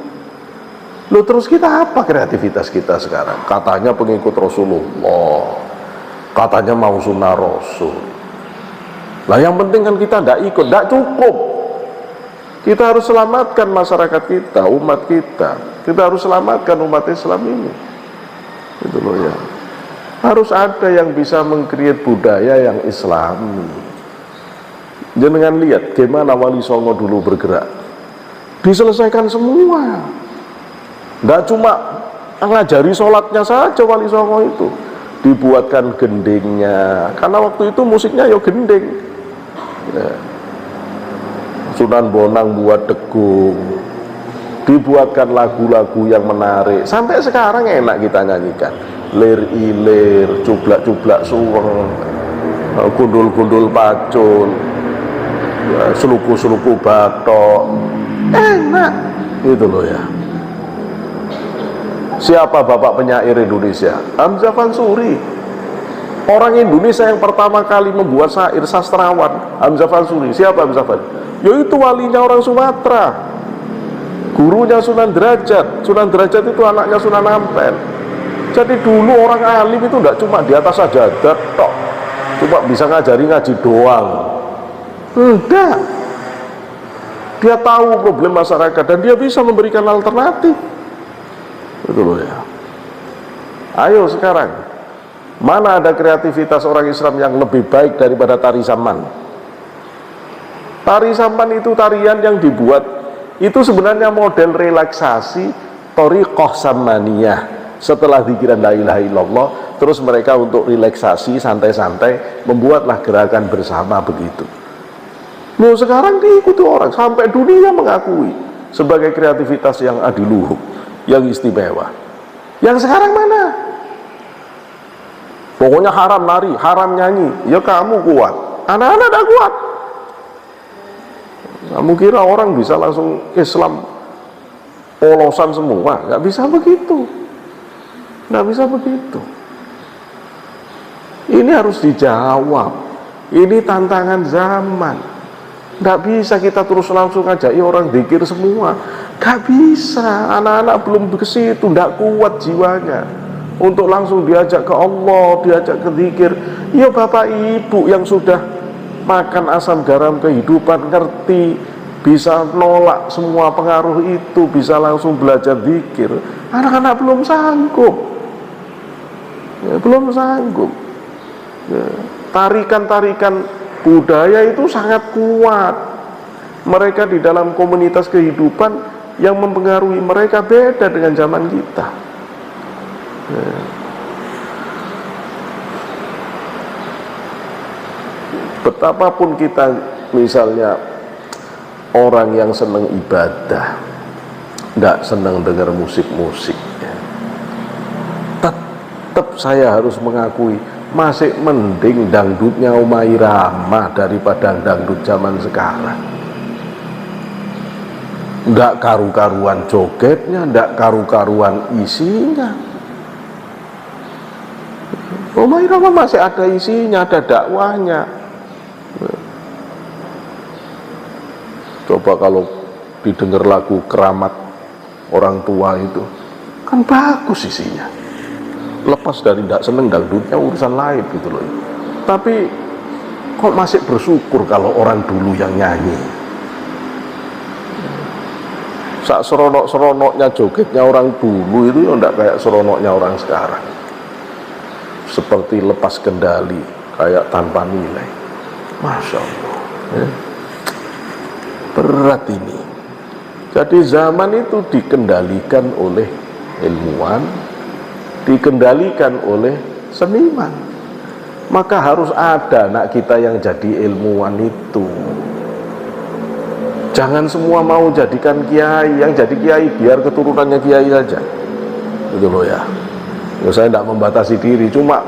Speaker 1: Loh, terus kita apa kreativitas kita sekarang? Katanya pengikut Rasulullah, katanya mau sunnah Rasul. Lah yang penting kan kita tidak ikut, tidak cukup. Kita harus selamatkan masyarakat kita, umat kita. Kita harus selamatkan umat Islam ini. Itu loh ya. Harus ada yang bisa mengkreat budaya yang Islami. Jangan lihat gimana Wali Songo dulu bergerak. Diselesaikan semua. Tidak cuma ngajari sholatnya saja Wali Songo itu. Dibuatkan gendingnya. Karena waktu itu musiknya ya gending. Ya. Sunan Bonang buat degung, dibuatkan lagu-lagu yang menarik. Sampai sekarang enak kita nyanyikan. Lir ilir, cublak-cublak suweng, gundul-gundul pacul, seluku-seluku batok. Enak, gitu loh ya. Siapa bapak penyair Indonesia? Hamzah Fansuri. Orang Indonesia yang pertama kali membuat syair sastrawan, Hamzah Fansuri. Siapa Hamzah Fansuri? Yaitu walinya orang Sumatera, gurunya Sunan Derajat. Sunan Derajat itu anaknya Sunan Ampel. Jadi dulu orang alim itu tidak cuma di atas sajadah tok, cuma bisa ngajari ngaji doang. Enggak, dia tahu problem masyarakat dan dia bisa memberikan alternatif. Itu loh ya. Ayo sekarang, mana ada kreativitas orang Islam yang lebih baik daripada tari saman? Tari sampan itu tarian yang dibuat itu sebenarnya model relaksasi thariqah samaniyah. Setelah zikiran la ilaha illallah, terus mereka untuk relaksasi santai-santai membuatlah gerakan bersama begitu. Loh, sekarang diikuti orang sampai dunia mengakui sebagai kreativitas yang adiluhum, yang istimewa. Yang sekarang mana? Pokoknya haram nari, haram nyanyi. Ya kamu kuat, anak-anak tidak kuat. Kamu kira orang bisa langsung Islam polosan semua? Nggak bisa begitu. Nggak bisa begitu. Ini harus dijawab. Ini tantangan zaman. Nggak bisa kita terus langsung ajak orang zikir semua. Nggak bisa. Anak-anak belum ke situ, nggak kuat jiwanya untuk langsung diajak ke Allah, diajak ke zikir. Ya bapak ibu yang sudah makan asam garam kehidupan, ngerti, bisa nolak semua pengaruh itu, bisa langsung belajar zikir. Anak-anak belum sanggup ya, belum sanggup ya. Tarikan-tarikan budaya itu sangat kuat. Mereka di dalam komunitas kehidupan yang mempengaruhi mereka beda dengan zaman kita ya. Betapapun kita misalnya orang yang senang ibadah, tidak senang dengar musik-musik ya, tetap saya harus mengakui masih mending dangdutnya Umay Rama daripada dangdut zaman sekarang. Tidak karu-karuan jogetnya, tidak karu-karuan isinya. Umay Rama masih ada isinya, ada dakwahnya. Coba kalau didengar lagu keramat orang tua itu kan bagus isinya. Lepas dari tidak seneng dangdutnya urusan lain gitu loh. Tapi kok masih bersyukur kalau orang dulu yang nyanyi. Sak seronok-seronoknya jogetnya orang dulu itu ya tidak kayak seronoknya orang sekarang. Seperti lepas kendali, kayak tanpa nilai. Masya Allah ya. Berat ini. Jadi zaman itu dikendalikan oleh ilmuwan, dikendalikan oleh seniman. Maka harus ada anak kita yang jadi ilmuwan itu. Jangan semua mau jadikan kiai. Yang jadi kiai biar keturunannya kiai saja. Gitu loh ya. Saya tidak membatasi diri, cuma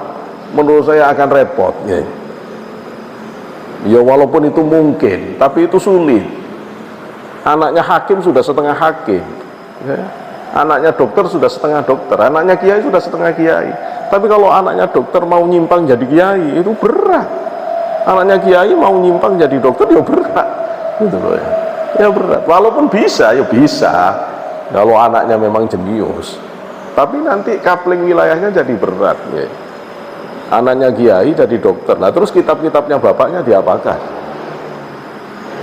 Speaker 1: menurut saya akan repot ya. Ya walaupun itu mungkin, tapi itu sulit. Anaknya hakim sudah setengah hakim, ya. Anaknya dokter sudah setengah dokter, anaknya kiai sudah setengah kiai. Tapi kalau anaknya dokter mau nyimpang jadi kiai, itu berat. Anaknya kiai mau nyimpang jadi dokter, ya berat, gitu loh ya. Ya berat, walaupun bisa, ya bisa kalau anaknya memang jenius. Tapi nanti kapling wilayahnya jadi berat ya. Anaknya kiai jadi dokter, nah terus kitab-kitabnya bapaknya diapakan?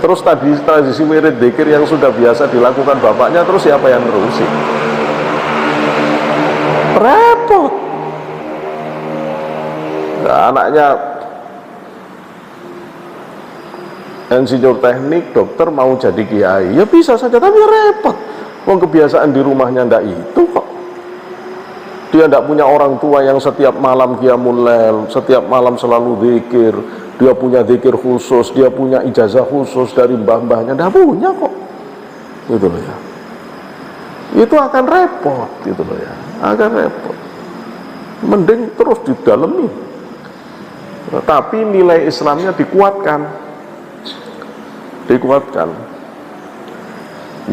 Speaker 1: Terus tradisi wirid dzikir yang sudah biasa dilakukan bapaknya, terus siapa yang nerusi? Repot. Nah, anaknya insinyur teknik, dokter mau jadi kiai, ya bisa saja, tapi repot. Wong kebiasaan di rumahnya ndak itu kok. Dia ndak punya orang tua yang setiap malam qiyamul lail, setiap malam selalu zikir. Dia punya zikir khusus, dia punya ijazah khusus dari mbah-mbahnya, ndak punya kok. Gitu loh ya. Itu akan repot, gitu loh ya. Akan repot. Mending terus didalemi. Tapi nilai Islamnya dikuatkan.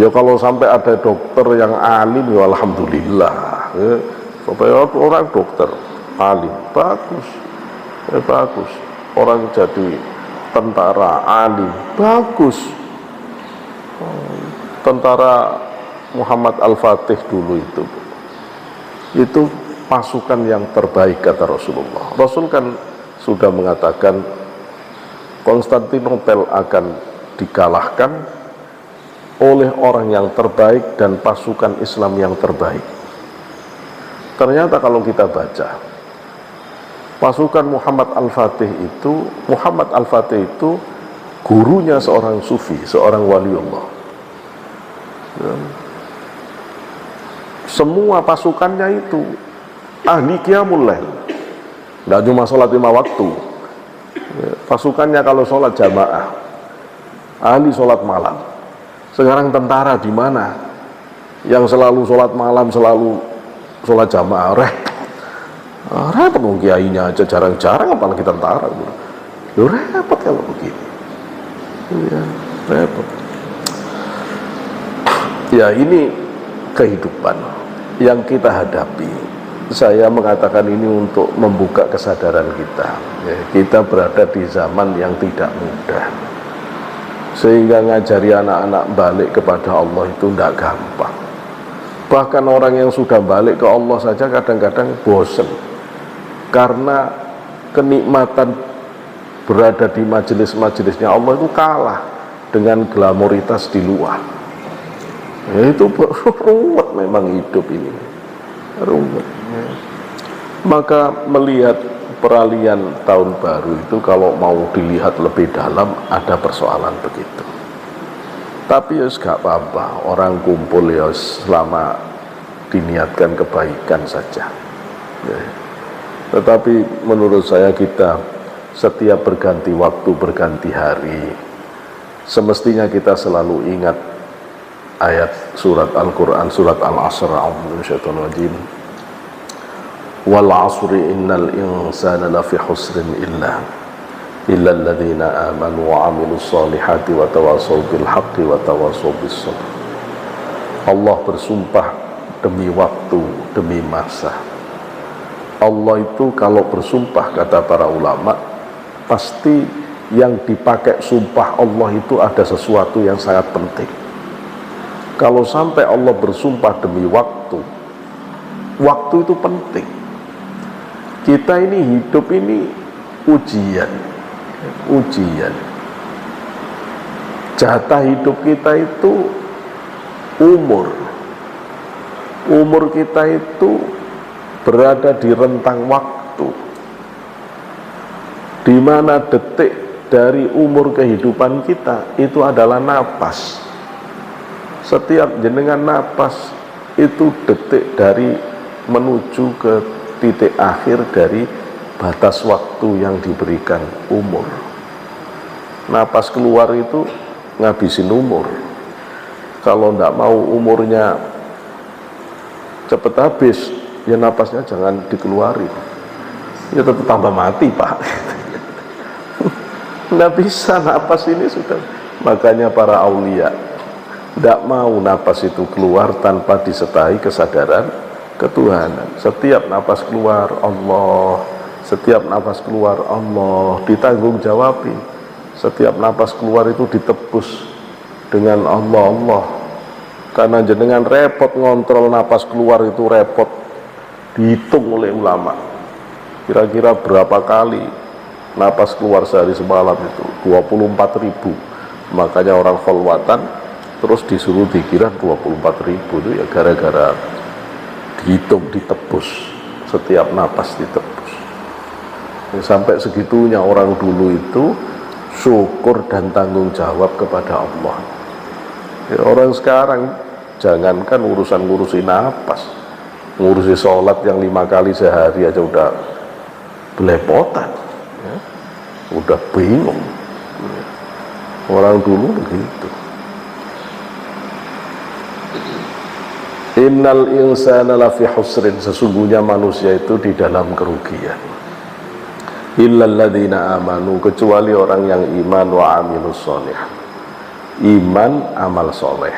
Speaker 1: Ya kalau sampai ada dokter yang alim, ya alhamdulillah ya. Sampai orang dokter alim, bagus ya, bagus. Orang jadi tentara alim, bagus. Tentara Muhammad Al-Fatih dulu itu pasukan yang terbaik kata Rasulullah. Rasul kan sudah mengatakan Konstantinopel akan dikalahkan oleh orang yang terbaik dan pasukan Islam yang terbaik. Ternyata kalau kita baca pasukan Muhammad Al-Fatih itu gurunya seorang sufi, seorang waliullah. Semua pasukannya itu ahli qiyamul lail, tidak cuma sholat 5 waktu. Pasukannya kalau sholat jamaah, ahli sholat malam. Sekarang tentara di mana yang selalu sholat malam, selalu sholat jamaah? Repot dong, kiainya aja jarang-jarang, apalagi tentara. Repot kalau begini. Ya, repot. Ya, ini kehidupan yang kita hadapi. Saya mengatakan ini untuk membuka kesadaran kita ya, kita berada di zaman yang tidak mudah, sehingga ngajari anak-anak balik kepada Allah itu tidak gampang. Bahkan orang yang sudah balik ke Allah saja kadang-kadang bosen, karena kenikmatan berada di majelis-majelisnya Allah itu kalah dengan glamoritas di luar ya. Itu ruwet memang hidup ini, ruwet. Maka melihat peralihan tahun baru itu kalau mau dilihat lebih dalam ada persoalan begitu. Tapi ya gak apa-apa, orang kumpul ya selama diniatkan kebaikan saja ya. Tetapi menurut saya kita setiap berganti waktu, berganti hari, semestinya kita selalu ingat ayat surat Al-Quran, surat Al-Asr, wal asri innal insana lafi husrin illa alladzina amanu wa amilus solihati wa tawasaw bil haqqi wa tawasaw bis sabr. Allah bersumpah demi waktu, demi masa. Allah itu kalau bersumpah, kata para ulama, pasti yang dipakai sumpah Allah itu ada sesuatu yang sangat penting. Kalau sampai Allah bersumpah demi waktu, waktu itu penting. Kita ini hidup ini ujian. Jatah hidup kita itu umur kita itu berada di rentang waktu, di mana detik dari umur kehidupan kita itu adalah napas. Setiap jenengan napas itu detik dari menuju ke titik akhir dari batas waktu yang diberikan umur. Napas keluar itu ngabisin umur. Kalau ndak mau umurnya cepet habis, ya napasnya jangan dikeluarin, ya tetap tambah mati Pak. Nggak bisa, napas ini sudah. Makanya para aulia Tidak mau napas itu keluar tanpa disertai kesadaran ketuhanan. Setiap napas keluar Allah, setiap napas keluar Allah, ditanggung jawabi. Setiap napas keluar itu ditebus dengan Allah, Allah. Karena jenengan repot ngontrol napas keluar itu repot, dihitung oleh ulama. Kira-kira berapa kali napas keluar sehari semalam itu? 24.000. Makanya orang kholwatan terus disuruh dikira 24.000 itu ya gara-gara dihitung, ditebus, setiap napas ditebus. Ya, sampai segitunya orang dulu itu syukur dan tanggung jawab kepada Allah. Ya, orang sekarang jangankan ngurusin napas, ngurusi sholat yang 5 kali sehari aja udah belepotan, ya, udah bingung. Ya. Orang dulu begitu. Innal insana lafi husrin, sesungguhnya manusia itu di dalam kerugian. Illal ladzina amanu, kecuali orang yang iman wa amilus sholih. Iman, amal soleh,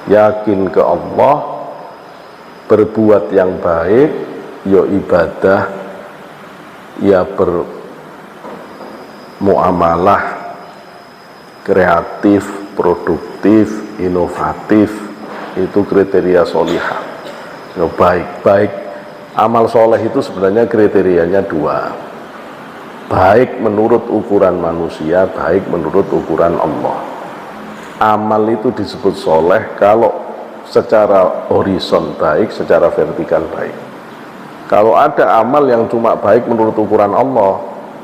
Speaker 1: yakin ke Allah, berbuat yang baik, ya ibadah, ya bermuamalah, kreatif, produktif, inovatif, itu kriteria solihah. Ya, baik amal soleh itu sebenarnya kriterianya 2. Baik menurut ukuran manusia, baik menurut ukuran Allah. Amal itu disebut soleh kalau secara horizon baik, secara vertikal baik. Kalau ada amal yang cuma baik menurut ukuran Allah,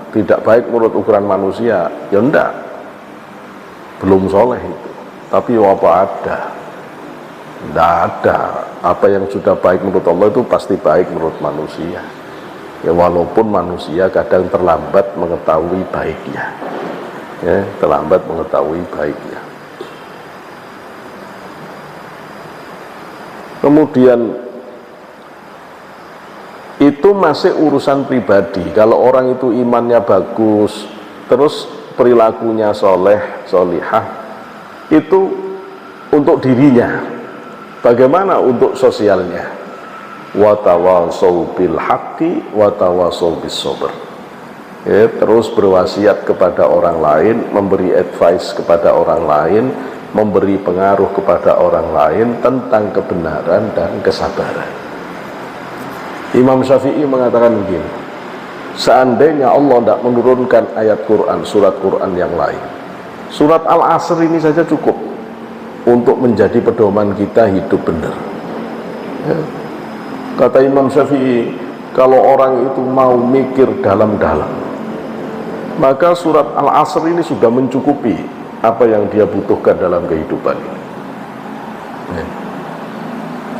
Speaker 1: tidak baik menurut ukuran manusia, ya enggak, belum soleh itu. Tapi apa ada? Tidak ada. Apa yang sudah baik menurut Allah itu pasti baik menurut manusia. Ya, walaupun manusia kadang terlambat mengetahui baiknya, ya, terlambat mengetahui baiknya. Kemudian itu masih urusan pribadi. Kalau orang itu imannya bagus, terus perilakunya soleh, solihah, itu untuk dirinya. Bagaimana untuk sosialnya? Watawasau bil haqqi watawasau bis sabr. Ya, terus berwasiat kepada orang lain, memberi advice kepada orang lain, memberi pengaruh kepada orang lain tentang kebenaran dan kesabaran. Imam Syafi'i mengatakan begini, seandainya Allah tidak menurunkan ayat Quran, surat Quran yang lain, surat Al-Asr ini saja cukup untuk menjadi pedoman kita hidup benar. Ya. Kata Imam Syafi'i, kalau orang itu mau mikir dalam-dalam, maka surat Al-Asr ini sudah mencukupi apa yang dia butuhkan dalam kehidupan ini.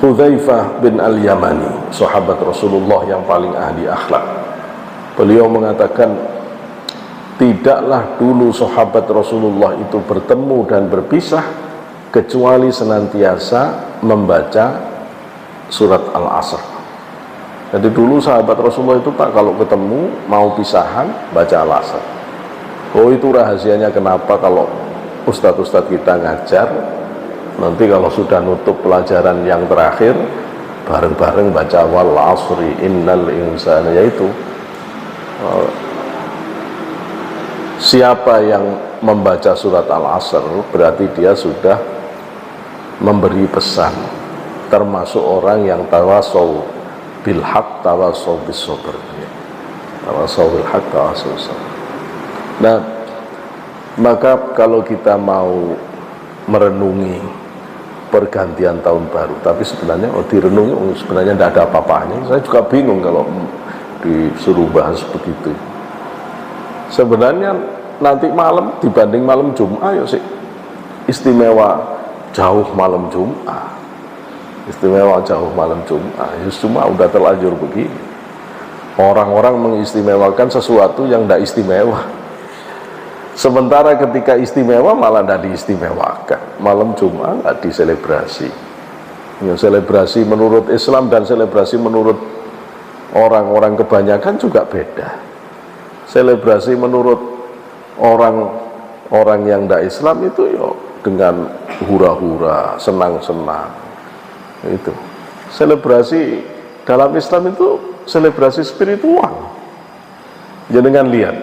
Speaker 1: Hudzaifah bin Al-Yamani, sahabat Rasulullah yang paling ahli akhlak, beliau mengatakan, tidaklah dulu sahabat Rasulullah itu bertemu dan berpisah kecuali senantiasa membaca surat Al-Asr. Jadi dulu sahabat Rasulullah itu Pak, kalau ketemu mau pisahan baca Al-Asr. Oh, itu rahasianya kenapa kalau ustadz-ustadz kita ngajar, nanti kalau sudah nutup pelajaran yang terakhir bareng-bareng baca wal asri innal insana, yaitu siapa yang membaca surat Al-Asr berarti dia sudah memberi pesan, termasuk orang yang tawasau bil haq tawasau bis sabr. Tawasau bil haq tawasau bis sabr. Nah, maka kalau kita mau merenungi pergantian tahun baru, tapi sebenarnya direnungi sebenarnya tidak ada apa-apanya. Saya juga bingung kalau disuruh bahas begitu. Sebenarnya nanti malam dibanding malam Jumat, ayo sih istimewa jauh malam Jumat. Istimewa jauh malam Jumat. Cuma udah terlanjur begini. Orang-orang mengistimewakan sesuatu yang tidak istimewa. Sementara ketika istimewa malah tidak diistimewakan. Malam Jumat nggak diselebrasi. Ya, selebrasi menurut Islam dan selebrasi menurut orang-orang kebanyakan juga beda. Selebrasi menurut orang yang tidak Islam itu yo dengan hura-hura, senang-senang. Itu selebrasi dalam Islam itu selebrasi spiritual. Jangan lihat,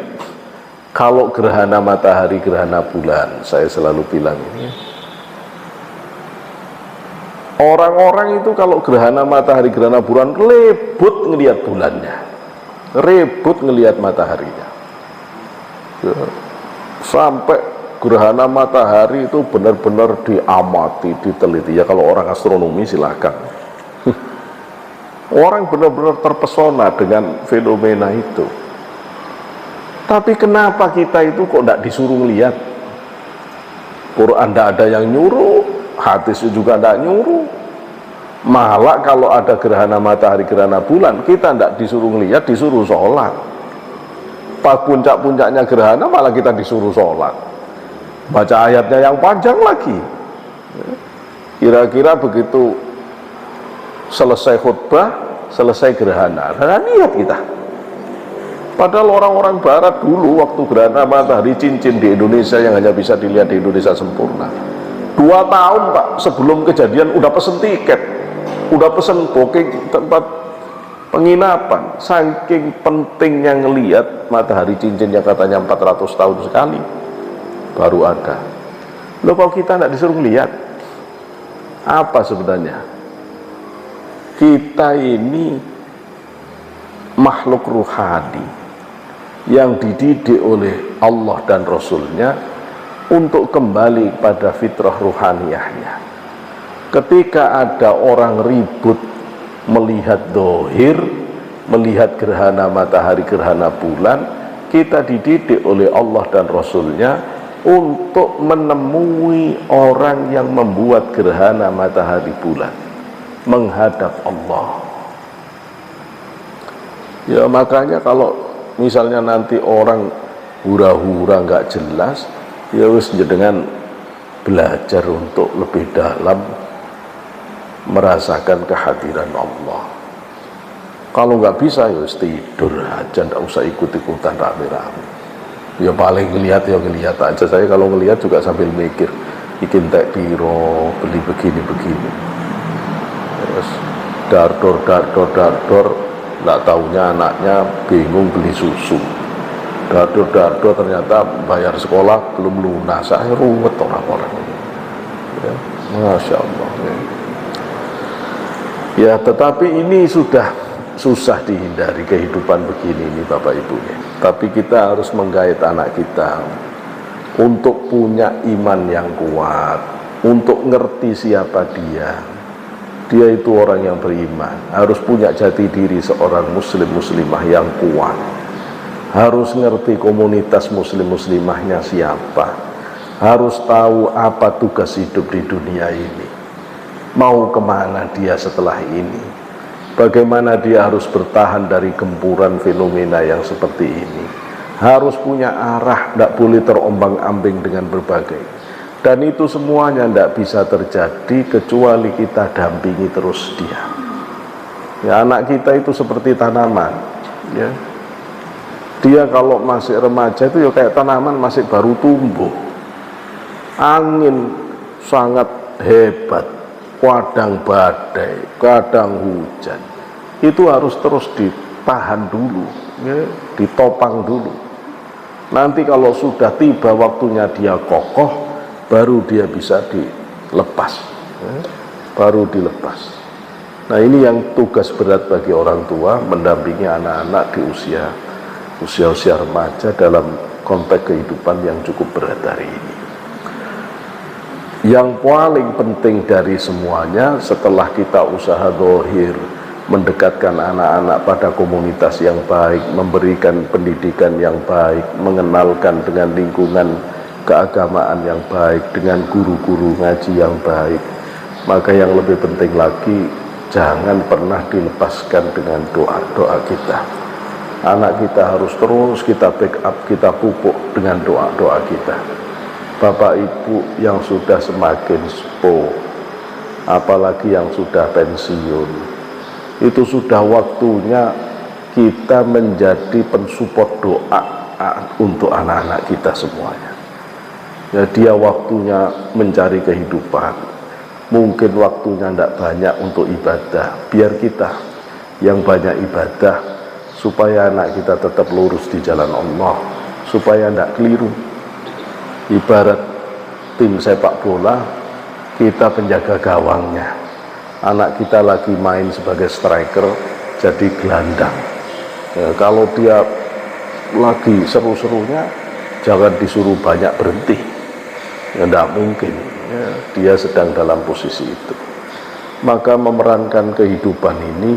Speaker 1: kalau gerhana matahari, gerhana bulan, saya selalu bilang ini, orang-orang itu kalau gerhana matahari, gerhana bulan, ribut ngelihat bulannya, ribut ngelihat mataharinya, ya, sampai gerhana matahari itu benar-benar diamati, diteliti. Ya kalau orang astronomi silakan. Orang benar-benar terpesona dengan fenomena itu. Tapi kenapa kita itu kok tidak disuruh ngelihat? Quran tidak ada yang nyuruh, hadis juga tidak nyuruh. Malah kalau ada gerhana matahari, gerhana bulan, kita tidak disuruh ngelihat, disuruh sholat. Pas puncak-puncaknya gerhana malah kita disuruh sholat, baca ayatnya yang panjang lagi. Kira-kira begitu selesai khutbah, selesai gerhana, lihat kita. Padahal orang-orang barat dulu waktu gerhana matahari cincin di Indonesia yang hanya bisa dilihat di Indonesia sempurna, 2 tahun Pak sebelum kejadian udah pesen tiket, udah pesen booking tempat penginapan, saking pentingnya ngelihat matahari cincin yang katanya 400 tahun sekali baru ada. Loh, kalau kita tidak disuruh lihat, apa sebenarnya? Kita ini makhluk ruhani yang dididik oleh Allah dan Rasulnya untuk kembali pada fitrah ruhaniyahnya. Ketika ada orang ribut melihat dohir, melihat gerhana matahari, gerhana bulan, kita dididik oleh Allah dan Rasulnya untuk menemui orang yang membuat gerhana matahari bulan menghadap Allah. Ya makanya kalau misalnya nanti orang hura-hura nggak jelas, ya wis dengan belajar untuk lebih dalam merasakan kehadiran Allah. Kalau nggak bisa ya wis tidur aja, nggak usah ikut-ikutan rame-rame. Ya paling ngelihat ya ngelihat aja. Saya kalau ngelihat juga sambil mikir, bikin tek piro, beli begini-begini. Terus dardor, nggak taunya anaknya bingung beli susu. Dardor ternyata bayar sekolah belum lunas. Saya ruwet orang-orang ini. Ya, Masya Allah. Ya, tetapi ini sudah susah dihindari kehidupan begini ini Bapak Ibu. Tapi kita harus menggait anak kita untuk punya iman yang kuat, untuk ngerti siapa dia. Dia itu orang yang beriman, harus punya jati diri seorang muslim-muslimah yang kuat, harus ngerti komunitas muslim-muslimahnya siapa, harus tahu apa tugas hidup di dunia ini, mau kemana dia setelah ini, bagaimana dia harus bertahan dari gempuran fenomena yang seperti ini, harus punya arah, tidak boleh terombang-ambing dengan berbagai. Dan itu semuanya tidak bisa terjadi kecuali kita dampingi terus dia. Ya, anak kita itu seperti tanaman. Ya. Dia kalau masih remaja itu ya kayak tanaman masih baru tumbuh. Angin sangat hebat, kadang badai, kadang hujan. Itu harus terus ditahan dulu, ya, ditopang dulu. Nanti kalau sudah tiba waktunya dia kokoh, baru dia bisa dilepas, baru dilepas. Nah ini yang tugas berat bagi orang tua, mendampingi anak-anak di usia remaja dalam konteks kehidupan yang cukup berat hari ini. Yang paling penting dari semuanya, setelah kita usaha dohir, mendekatkan anak-anak pada komunitas yang baik, memberikan pendidikan yang baik, mengenalkan dengan lingkungan keagamaan yang baik, dengan guru-guru ngaji yang baik, maka yang lebih penting lagi, jangan pernah dilepaskan dengan doa-doa kita. Anak kita harus terus kita backup, kita pupuk dengan doa-doa kita. Bapak Ibu yang sudah semakin sepuh, apalagi yang sudah pensiun, itu sudah waktunya kita menjadi pensupport doa untuk anak-anak kita semuanya. Ya, dia waktunya mencari kehidupan, mungkin waktunya tidak banyak untuk ibadah. Biar kita yang banyak ibadah, supaya anak kita tetap lurus di jalan Allah, supaya tidak keliru. Ibarat tim sepak bola, kita penjaga gawangnya, anak kita lagi main sebagai striker, jadi gelandang. Ya, kalau dia lagi seru-serunya, jangan disuruh banyak berhenti. Ya, tidak mungkin ya, dia sedang dalam posisi itu. Maka memerankan kehidupan ini,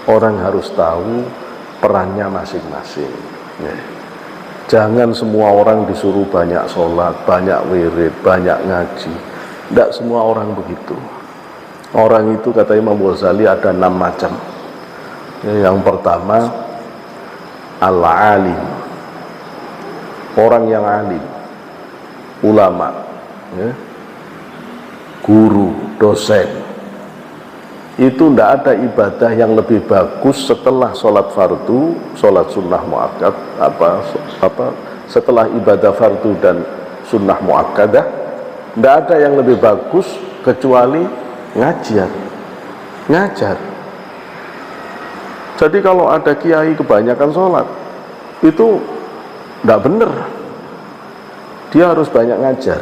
Speaker 1: orang harus tahu perannya masing-masing ya. Jangan semua orang disuruh banyak sholat, banyak wirid, banyak ngaji. Tidak semua orang begitu. Orang itu kata Imam Ghazali ada 6 macam ya. Yang pertama, al-alim, orang yang alim, ulama ya, guru, dosen. Itu tidak ada ibadah yang lebih bagus setelah sholat fardu, sholat sunnah muakkad, setelah ibadah fardu dan sunnah muakkadah, tidak ada yang lebih bagus kecuali ngajar. Jadi kalau ada kiai kebanyakan sholat, itu tidak benar. Dia harus banyak ngajar.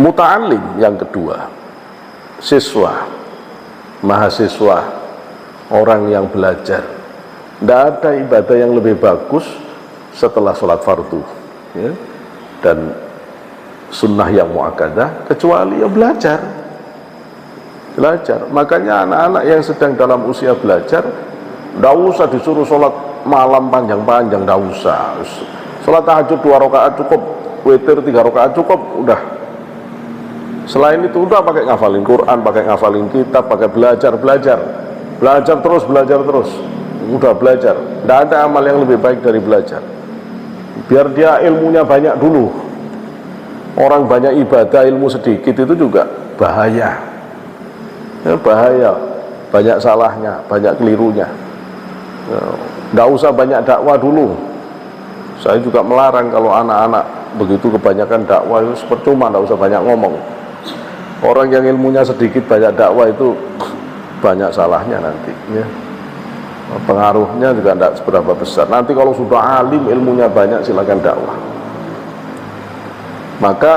Speaker 1: Muta'alim yang kedua, siswa, mahasiswa, orang yang belajar. Tidak ada ibadah yang lebih bagus setelah sholat fardu ya, dan sunnah yang muakkadah kecuali ya belajar. Makanya anak-anak yang sedang dalam usia belajar, tidak usah disuruh sholat malam panjang-panjang, tidak usah. Sholat tahajud 2 rakaat cukup, witir 3 rakaat cukup, udah. Selain itu udah pakai ngafalin Quran, pakai ngafalin kitab, pakai belajar terus, udah belajar. Tidak ada amal yang lebih baik dari belajar. Biar dia ilmunya banyak dulu. Orang banyak ibadah, ilmu sedikit itu juga bahaya ya, banyak salahnya, banyak kelirunya. Tidak usah banyak dakwah dulu. Saya juga melarang kalau anak-anak begitu kebanyakan dakwah itu percuma, tidak usah banyak ngomong. Orang yang ilmunya sedikit banyak dakwah itu banyak salahnya nanti ya. Pengaruhnya juga tidak seberapa besar. Nanti kalau sudah alim, ilmunya banyak, silakan dakwah. Maka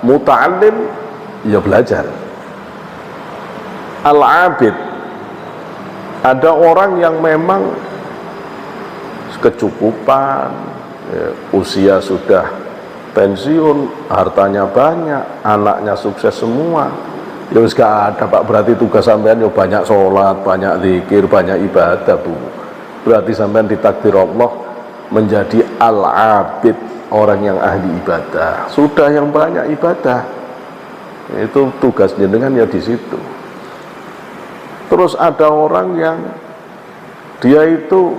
Speaker 1: muta'alim ya belajar. Al-abid, ada orang yang memang kecukupan ya, usia sudah pensiun, hartanya banyak, anaknya sukses semua. Ya wis gak ada Pak, berarti tugas sampean ya banyak sholat, banyak zikir, banyak ibadah Bu. Berarti sampean ditakdir Allah menjadi al-abid, orang yang ahli ibadah. Sudah yang banyak ibadah, itu tugas jenengan ya di situ. Terus ada orang yang dia itu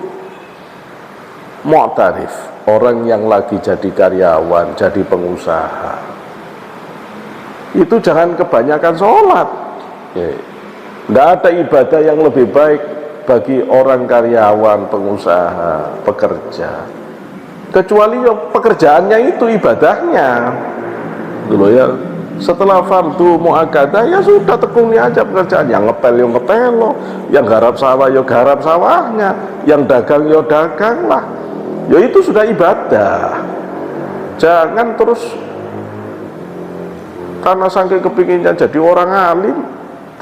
Speaker 1: mu'tarif, orang yang lagi jadi karyawan, jadi pengusaha, itu jangan kebanyakan sholat. Tidak ada ibadah yang lebih baik bagi orang karyawan, pengusaha, pekerja, kecuali ya pekerjaannya itu ibadahnya dulu ya. Setelah fardu muakkadah ya sudah tekuni aja pekerjaan. Yang ngepel ya ngepel loh, yang garap sawah ya garap sawahnya, yang dagang ya dagang lah. Ya itu sudah ibadah. Jangan terus karena saking kepinginnya jadi orang alim,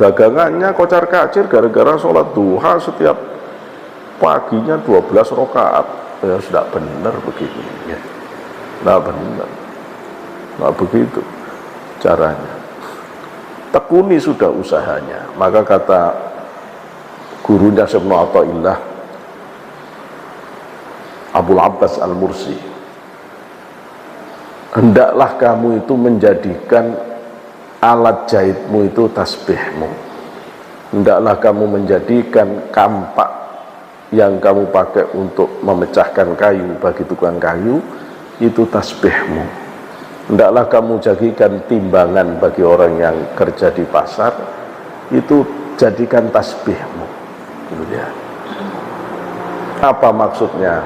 Speaker 1: dagangannya kocar kacir gara-gara sholat duha setiap paginya 12 rakaat. Ya sudah benar begini ya. Nah benar, nah begitu caranya. Tekuni sudah usahanya. Maka kata gurunya Syekh Athaillah, Abul Abbas Al-Mursi, hendaklah kamu itu menjadikan alat jahitmu itu tasbihmu. Hendaklah kamu menjadikan kampak yang kamu pakai untuk memecahkan kayu bagi tukang kayu itu tasbihmu. Hendaklah kamu jadikan timbangan bagi orang yang kerja di pasar, itu jadikan tasbihmu. Apa maksudnya?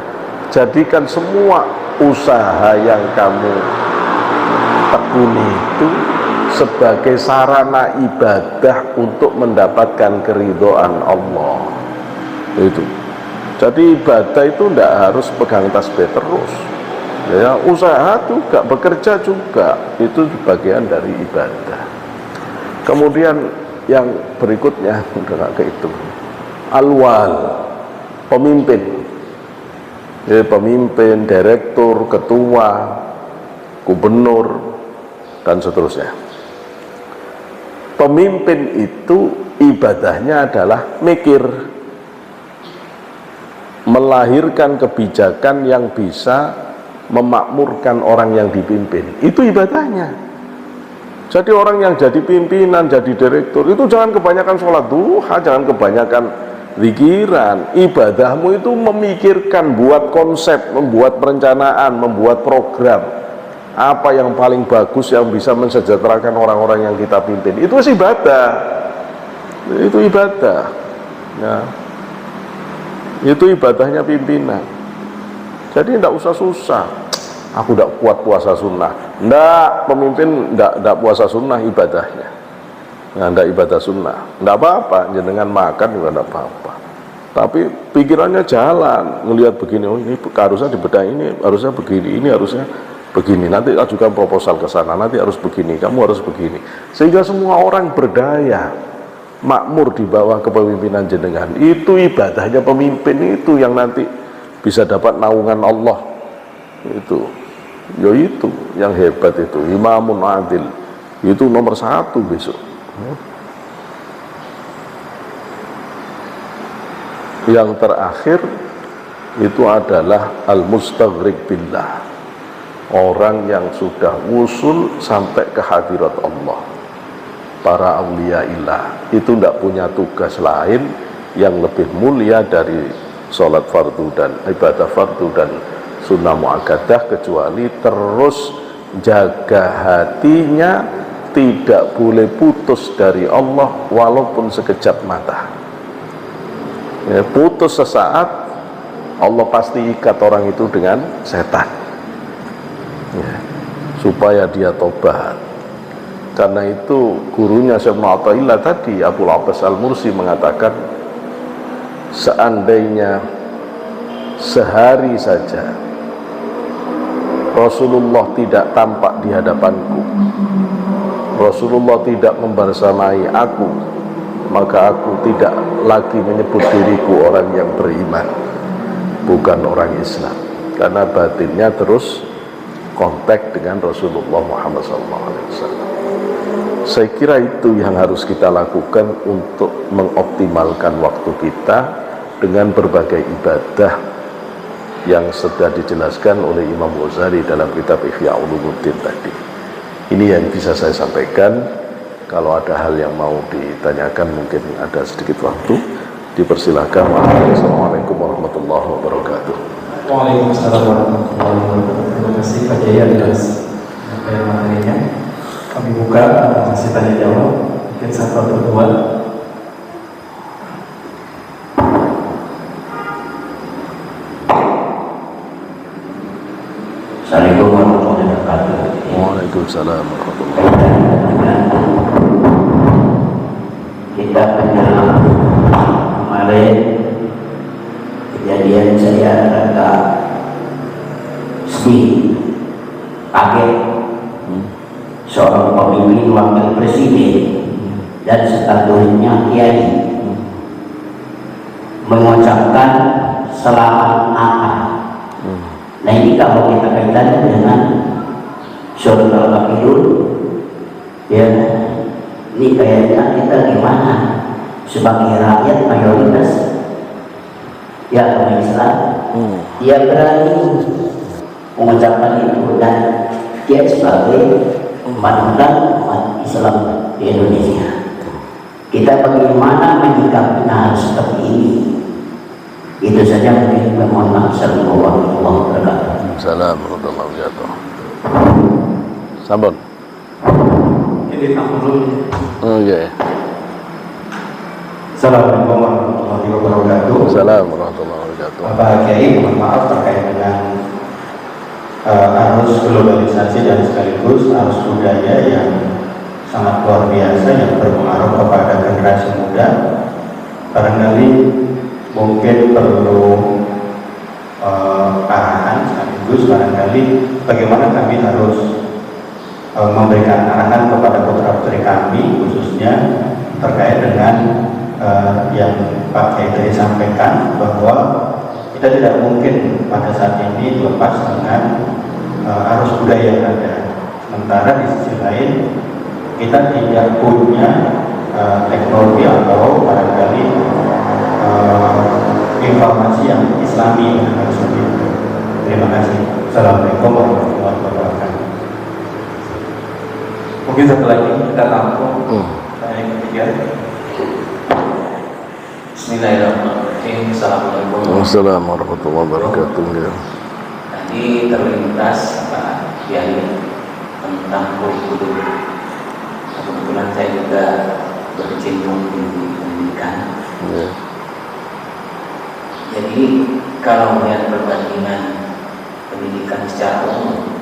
Speaker 2: jadikan semua usaha yang kamu tekuni itu sebagai sarana ibadah untuk mendapatkan keridhaan Allah. Itu. Jadi ibadah itu tidak harus pegang tasbih terus. Ya, usaha juga, bekerja juga, itu bagian dari ibadah. Kemudian yang berikutnya udah gak kehitung. Alwal, pemimpin. Ya, pemimpin, direktur, ketua, gubernur, dan seterusnya. Pemimpin itu ibadahnya adalah mikir, melahirkan kebijakan yang bisa memakmurkan orang yang dipimpin. Itu ibadahnya. Jadi orang yang jadi pimpinan, jadi direktur, itu jangan kebanyakan sholat duha, jangan kebanyakan zikiran. Ibadahmu itu memikirkan, buat konsep, membuat perencanaan, membuat program, apa yang paling bagus yang bisa mensejahterakan orang-orang yang kita pimpin. Itu ibadah. Itu ibadah. Ya. Itu ibadahnya pimpinan. Jadi tidak usah susah. Aku tidak kuat puasa sunnah. Tidak, pemimpin tidak puasa sunnah ibadahnya. Nah, tidak ibadah sunnah, tidak apa-apa, jenengan makan juga tidak apa-apa. Tapi pikirannya jalan, ngelihat begini, oh ini harusnya dibedah, ini harusnya begini, ini harusnya begini. Nanti ajukan proposal ke sana, nanti harus begini, kamu harus begini. Sehingga semua orang berdaya, makmur di bawah kepemimpinan jenengan. Itu ibadahnya pemimpin itu yang nanti bisa dapat naungan Allah. Itu, ya itu yang hebat itu, imamun adil. Itu nomor 1 besok. Yang terakhir itu adalah al-mustaghriq billah, orang yang sudah wusul sampai ke hadirat Allah. Para aulia ilah itu tidak punya tugas lain yang lebih mulia dari sholat fardu dan ibadah fardu dan sunnah muakkadah, kecuali terus jaga hatinya tidak boleh putus dari Allah walaupun sekejap mata. Ya, putus sesaat, Allah pasti ikat orang itu dengan setan. Ya, supaya dia tobat. Karena itu gurunya Syekh Mu'ata'illah tadi, Abul Abbas Al-Mursi, mengatakan seandainya sehari saja Rasulullah tidak tampak di hadapanku, Rasulullah tidak membersamai aku, maka aku tidak lagi menyebut diriku orang yang beriman, bukan orang Islam, karena batinnya terus kontak dengan Rasulullah Muhammad SAW. Saya kira itu yang harus kita lakukan untuk mengoptimalkan waktu kita dengan berbagai ibadah yang sudah dijelaskan oleh Imam Ghazali dalam kitab Ihya Ulumuddin tadi. Ini yang bisa saya sampaikan. Kalau ada hal yang mau ditanyakan, mungkin ada sedikit waktu, dipersilahkan. Wassalamualaikum warahmatullahi wabarakatuh.
Speaker 3: Waalaikumsalam warahmatullahi wabarakatuh. Terima kasih Pak Jaya atas materinya. Kami buka sesi tanya jawab, mungkin 1 atau 2.
Speaker 4: Assalamualaikum warahmatullahi wabarakatuh.
Speaker 2: Waalaikumsalam warahmatullahi wabarakatuh.
Speaker 4: Kita pernah kemarin kejadian saya agak sedih, kaget. Seorang pemimpin wakil presiden dan statusnya kiai mengucapkan selamat Natal. Nah ini kalau kita kaitan dengan surga al-Baqiyun, ya ini kayaknya kita gimana sebagai rakyat mayoritas ya orang Islam, dia berani mengucapkan itu, dan dia sebagai panutan umat Islam di Indonesia. Kita bagaimana menyikapi hal seperti ini? Itu saja, mungkin mohon maaf. Assalamualaikum warahmatullahi wabarakatuh.
Speaker 2: Assalamualaikum warahmatullahi wabarakatuh. Sampun.
Speaker 3: Ini tak perlu.
Speaker 2: Oh iya.
Speaker 3: Assalamualaikum warahmatullahi wabarakatuh.
Speaker 2: Assalamualaikum warahmatullahi wabarakatuh.
Speaker 3: Bapak Kiai, mohon maaf terkait dengan arus globalisasi dan sekaligus arus budaya yang sangat luar biasa yang berpengaruh kepada generasi muda. Barangkali mungkin perlu arahan sekaligus barangkali bagaimana kami harus memberikan arahan kepada putra-putri kami khususnya terkait dengan yang Pak Kiai tadi sampaikan bahwa kita tidak mungkin pada saat ini lepas dengan arus budaya yang ada. Sementara di sisi lain kita tidak punya teknologi atau barangkali informasi yang islami seperti itu. Terima kasih. Assalamualaikum warahmatullahi wabarakatuh. Mungkin satu lagi kita tampung yang ketiga.
Speaker 5: Bismillahirrahmanirrahim. Assalamualaikum.
Speaker 2: Assalamualaikum warahmatullahi wabarakatuh.
Speaker 5: Tadi terlintas Pak Kiai tentang kurikulum. Kebetulan saya juga berkecimpung di pendidikan. Jadi kalau melihat perbandingan pendidikan secara umum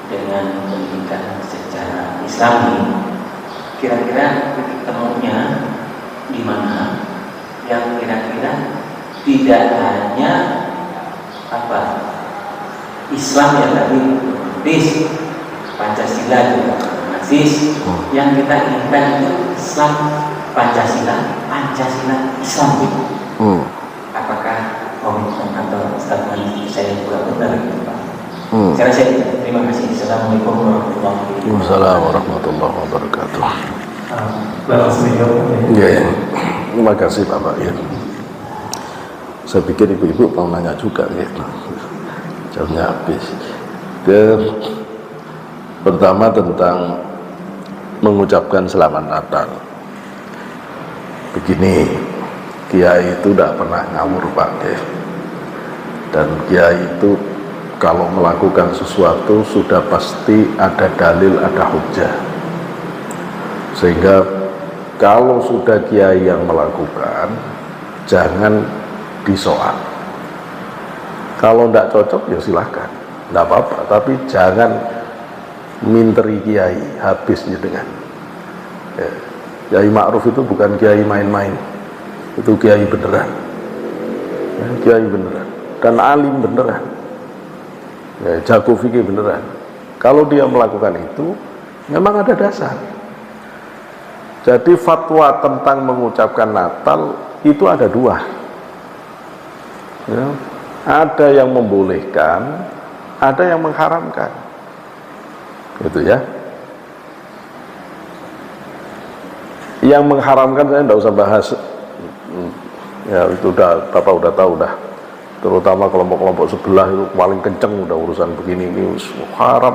Speaker 5: dengan pendidikan secara Islami, kira-kira titik temunya di mana yang kira-kira tidak hanya Islam yang tadi bis Pancasila juga Marxis, yang kita inginkan itu Islam Pancasila Islam gitu. Apakah komitmen atau statement saya juga benar gitu Pak? Saya rasa terima kasih. Assalamualaikum
Speaker 2: warahmatullahi wabarakatuh.
Speaker 3: Ya.
Speaker 2: Terima kasih Bapak ya. Saya pikir ibu-ibu mau nanya juga gitu. Jamnya habis. Pertama tentang mengucapkan selamat Natal. Begini, Kiai itu tidak pernah ngawur Pak ya. Dan Kiai itu kalau melakukan sesuatu sudah pasti ada dalil, ada hujah. Sehingga kalau sudah Kiai yang melakukan, jangan disoal. Kalau tidak cocok ya silahkan, tidak apa-apa. Tapi jangan minteri Kiai habisnya dengan Kiai Ma'ruf itu bukan Kiai main-main, itu Kiai beneran, Kiai beneran dan alim beneran, jago fikih beneran. Kalau dia melakukan itu memang ada dasar. Jadi fatwa tentang mengucapkan Natal itu ada dua ya. Ada yang membolehkan, ada yang mengharamkan gitu ya. Yang mengharamkan saya tidak usah bahas ya, itu udah Bapak udah tahu dah, terutama kelompok-kelompok sebelah itu paling kenceng udah urusan begini ini haram.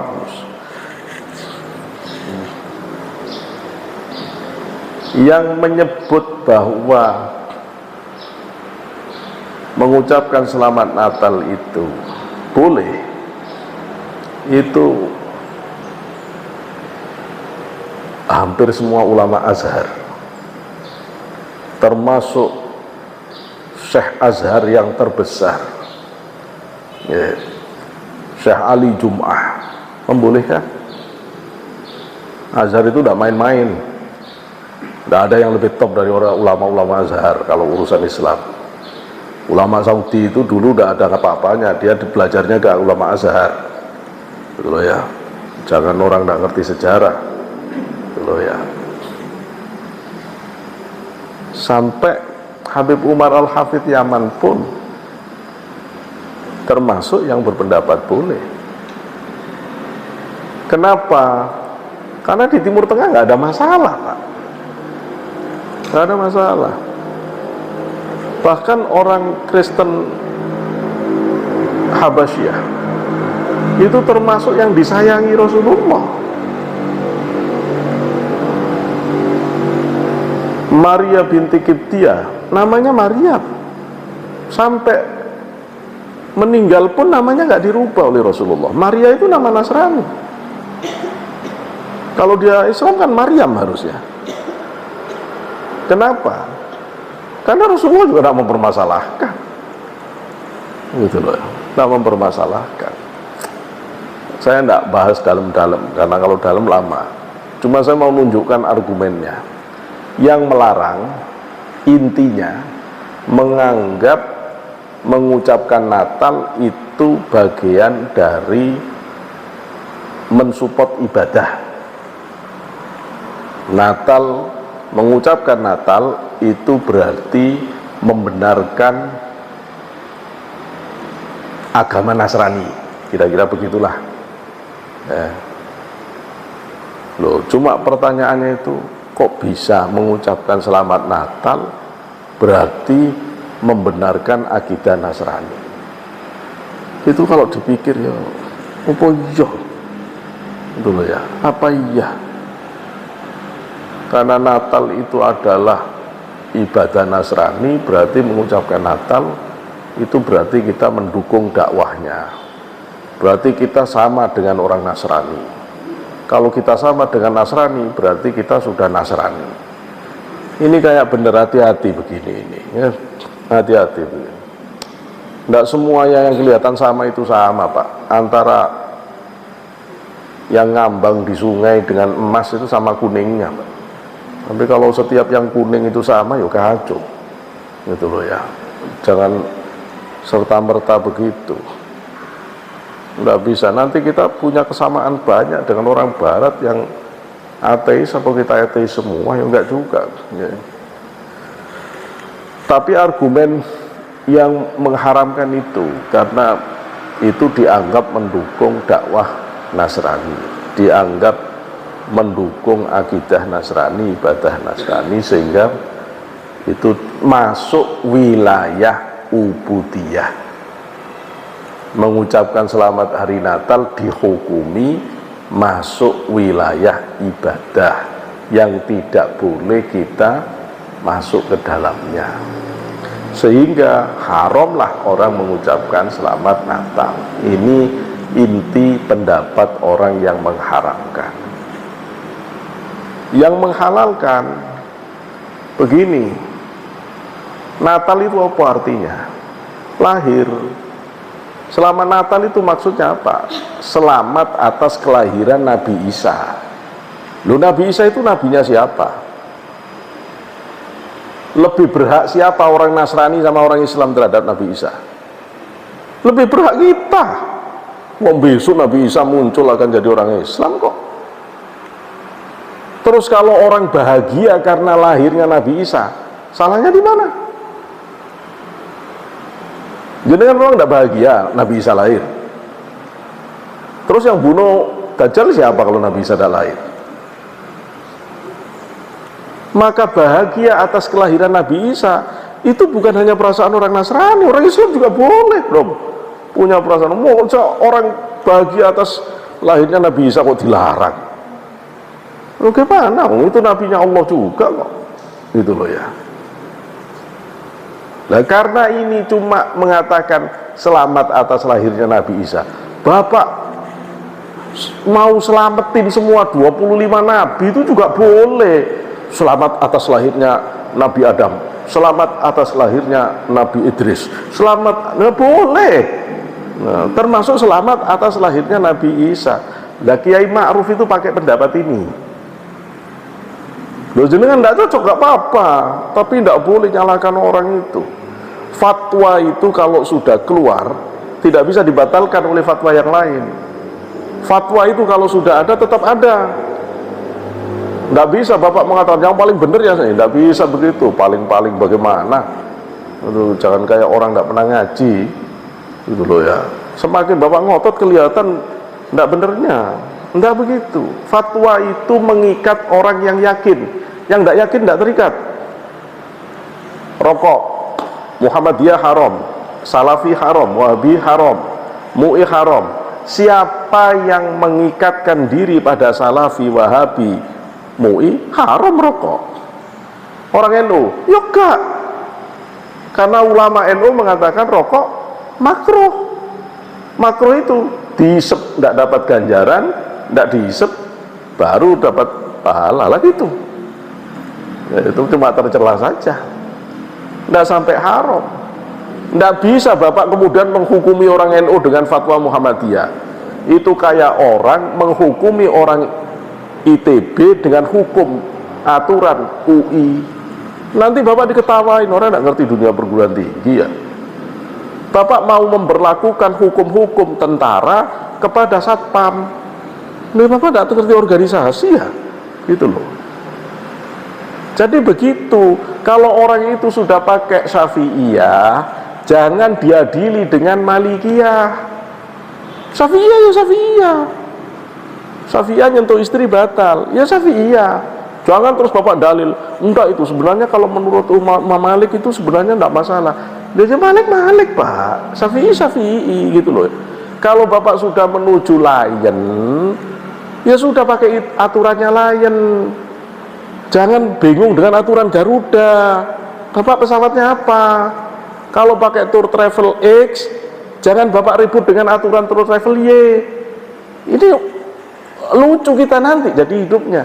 Speaker 2: Yang menyebut bahwa mengucapkan selamat Natal itu boleh, itu hampir semua ulama Azhar, termasuk Syekh Azhar yang terbesar ya, Syekh Ali Jum'ah membolehkan. Azhar itu tidak main-main. Tidak ada yang lebih top dari orang ulama-ulama Azhar kalau urusan Islam. Ulama Saudi itu dulu tidak ada apa-apanya, dia belajarnya ke ulama Azhar, gitu loh ya. Jangan orang tidak ngerti sejarah, gitu loh ya. Sampai Habib Umar Al-Hafidh Yaman pun termasuk yang berpendapat boleh. Kenapa? Karena di Timur Tengah nggak ada masalah Pak, nggak ada masalah. Bahkan orang Kristen Habasyah itu termasuk yang disayangi Rasulullah. Maria binti Qibtiyah namanya Maryam, sampai meninggal pun namanya nggak dirubah oleh Rasulullah. Maria itu nama Nasrani. Kalau dia Islam kan Maryam harusnya. Kenapa? Karena Rasulullah juga tidak mempermasalahkan, gitu loh, tidak mempermasalahkan. Saya tidak bahas dalam-dalam, karena kalau dalam lama. Cuma saya mau menunjukkan argumennya. Yang melarang intinya menganggap mengucapkan Natal itu bagian dari mensupport ibadah. Natal, mengucapkan Natal itu berarti membenarkan agama Nasrani, kira-kira begitulah. Loh, cuma pertanyaannya itu, kok bisa mengucapkan selamat Natal berarti membenarkan akidah Nasrani? Itu kalau dipikir ya, apa iya? Itu loh ya, apa iya? Karena Natal itu adalah ibadah Nasrani, berarti mengucapkan Natal itu berarti kita mendukung dakwahnya, berarti kita sama dengan orang Nasrani. Kalau kita sama dengan Nasrani, berarti kita sudah Nasrani. Ini kayak bener, hati-hati begini ini, ya. Hati-hati begini. Tidak semuanya yang kelihatan sama itu sama, Pak. Antara yang ngambang di sungai dengan emas itu sama kuningnya, Pak. Tapi kalau setiap yang kuning itu sama, ya kacau, gitu loh ya. Jangan serta-merta begitu. Nggak bisa, nanti kita punya kesamaan banyak dengan orang barat yang ateis, apa kita ateis semua? Ya enggak juga ya. Tapi argumen yang mengharamkan itu karena itu dianggap mendukung dakwah Nasrani, dianggap mendukung akidah Nasrani, ibadah Nasrani, sehingga itu masuk wilayah ubudiyah. Mengucapkan selamat hari Natal dihukumi masuk wilayah ibadah yang tidak boleh kita masuk ke dalamnya, sehingga haramlah orang mengucapkan selamat Natal. Ini inti pendapat orang yang mengharamkan. Yang menghalalkan begini, Natal itu apa artinya? Lahir. Selamat Natal itu maksudnya apa? Selamat atas kelahiran Nabi Isa. Loh, Nabi Isa itu nabinya siapa? Lebih berhak siapa orang Nasrani sama orang Islam terhadap Nabi Isa? Lebih berhak kita. Wong besok Nabi Isa muncul akan jadi orang Islam kok. Terus kalau orang bahagia karena lahirnya Nabi Isa, salahnya di mana? Jadi kan orang tidak bahagia Nabi Isa lahir. Terus yang bunuh Dajjal siapa kalau Nabi Isa tidak lahir? Maka bahagia atas kelahiran Nabi Isa itu bukan hanya perasaan orang Nasrani, orang Islam juga boleh dong punya perasaan. Mau orang bahagia atas lahirnya Nabi Isa kok dilarang? Loh, gimana? Itu nabinya Allah juga kok. Gitu loh ya. Nah, karena ini cuma mengatakan selamat atas lahirnya Nabi Isa, Bapak mau selamatin semua 25 Nabi itu juga boleh. Selamat atas lahirnya Nabi Adam, selamat atas lahirnya Nabi Idris, selamat, nah, boleh. Nah, termasuk selamat atas lahirnya Nabi Isa. Nah, Kiai Ma'ruf itu pakai pendapat ini. Loh, jenengan tidak cocok, gak apa-apa, tapi tidak boleh nyalakan orang itu. Fatwa itu kalau sudah keluar tidak bisa dibatalkan oleh fatwa yang lain. Fatwa itu kalau sudah ada tetap ada. Tidak bisa Bapak mengatakan yang paling benar ya saya, tidak bisa begitu. Paling-paling bagaimana? Aduh, jangan kayak orang tidak pernah ngaji, gitu loh ya. Semakin Bapak ngotot kelihatan tidak benernya. Tidak begitu. Fatwa itu mengikat orang yang yakin. Yang tidak yakin tidak terikat. Rokok Muhammadiyah haram, Salafi haram, Wahabi haram, MUI haram. Siapa yang mengikatkan diri pada Salafi, Wahabi, MUI, haram rokok. Orang NU, ya enggak. Karena ulama NU mengatakan rokok makruh. Makruh itu dihisap tidak dapat ganjaran, tidak dihisap baru dapat pahala lah gitu. Ya, itu cuma tercela saja. tidak sampai haram. Tidak bisa Bapak kemudian menghukumi orang NU dengan fatwa Muhammadiyah. Itu kayak orang menghukumi orang ITB dengan hukum aturan UI. Nanti Bapak diketawain, orang tidak ngerti dunia perguruan tinggi ya. Bapak mau memberlakukan hukum-hukum tentara kepada satpam, Bapak tidak ngerti organisasi ya, gitu loh. Jadi begitu, kalau orang itu sudah pakai Syafi'iyah, jangan diadili dengan Malikiyah. Syafi'iyah ya Syafi'iyah, Syafi'iyah nyentuh istri batal, ya Syafi'iyah. Jangan terus Bapak dalil, enggak itu sebenarnya kalau menurut Imam Malik itu sebenarnya enggak masalah. Dia Malik Pak, Syafi'i gitu loh. Kalau Bapak sudah menuju Lion, ya sudah pakai aturannya Lion. Jangan bingung dengan aturan Garuda. Bapak pesawatnya apa? Kalau pakai Tour Travel X, jangan Bapak ribut dengan aturan Tour Travel Y. Ini lucu kita nanti jadi hidupnya.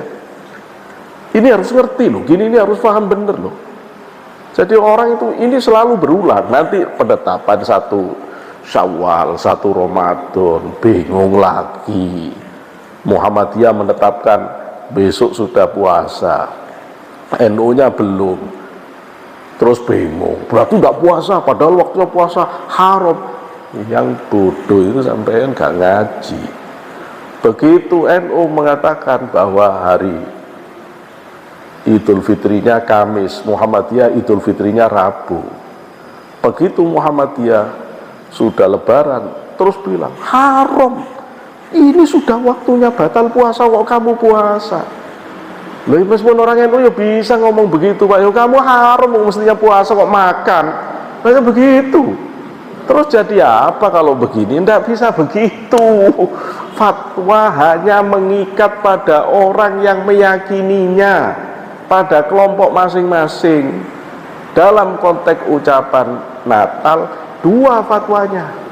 Speaker 2: Ini harus ngerti loh, gini ini harus paham bener loh. Jadi orang itu ini selalu berulang. Nanti penetapan 1 Syawal, 1 Ramadan, bingung lagi. Muhammadiyah menetapkan besok sudah puasa, NU-nya belum, terus bingung. Berarti tidak puasa, padahal waktunya puasa haram. Yang bodoh itu sampai nggak ngaji. Begitu NU mengatakan bahwa hari Idul Fitrinya Kamis, Muhammadiyah Idul Fitrinya Rabu. Begitu Muhammadiyah sudah Lebaran, terus bilang haram. Ini sudah waktunya batal puasa kok kamu puasa. Loh, meskipun orang NU ya bisa ngomong begitu Pak, ya kamu haram mestinya puasa kok makan. Kayak begitu. Terus jadi apa kalau begini? Tidak bisa begitu. Fatwa hanya mengikat pada orang yang meyakininya, pada kelompok masing-masing. Dalam konteks ucapan Natal, 2 fatwanya.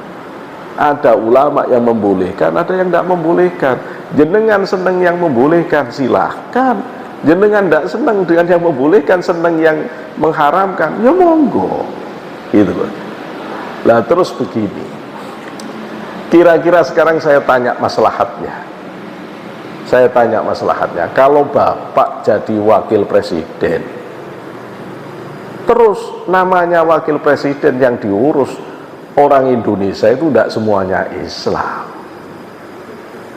Speaker 2: Ada ulama yang membolehkan, ada yang tidak membolehkan. Jenengan senang yang membolehkan, silahkan. Jenengan tidak senang dengan yang membolehkan, senang yang mengharamkan, ya monggo. Gitu loh. Lah terus begini, kira-kira sekarang saya tanya maslahatnya. Saya tanya maslahatnya, kalau Bapak jadi wakil presiden, terus namanya wakil presiden yang diurus orang Indonesia itu tidak semuanya Islam.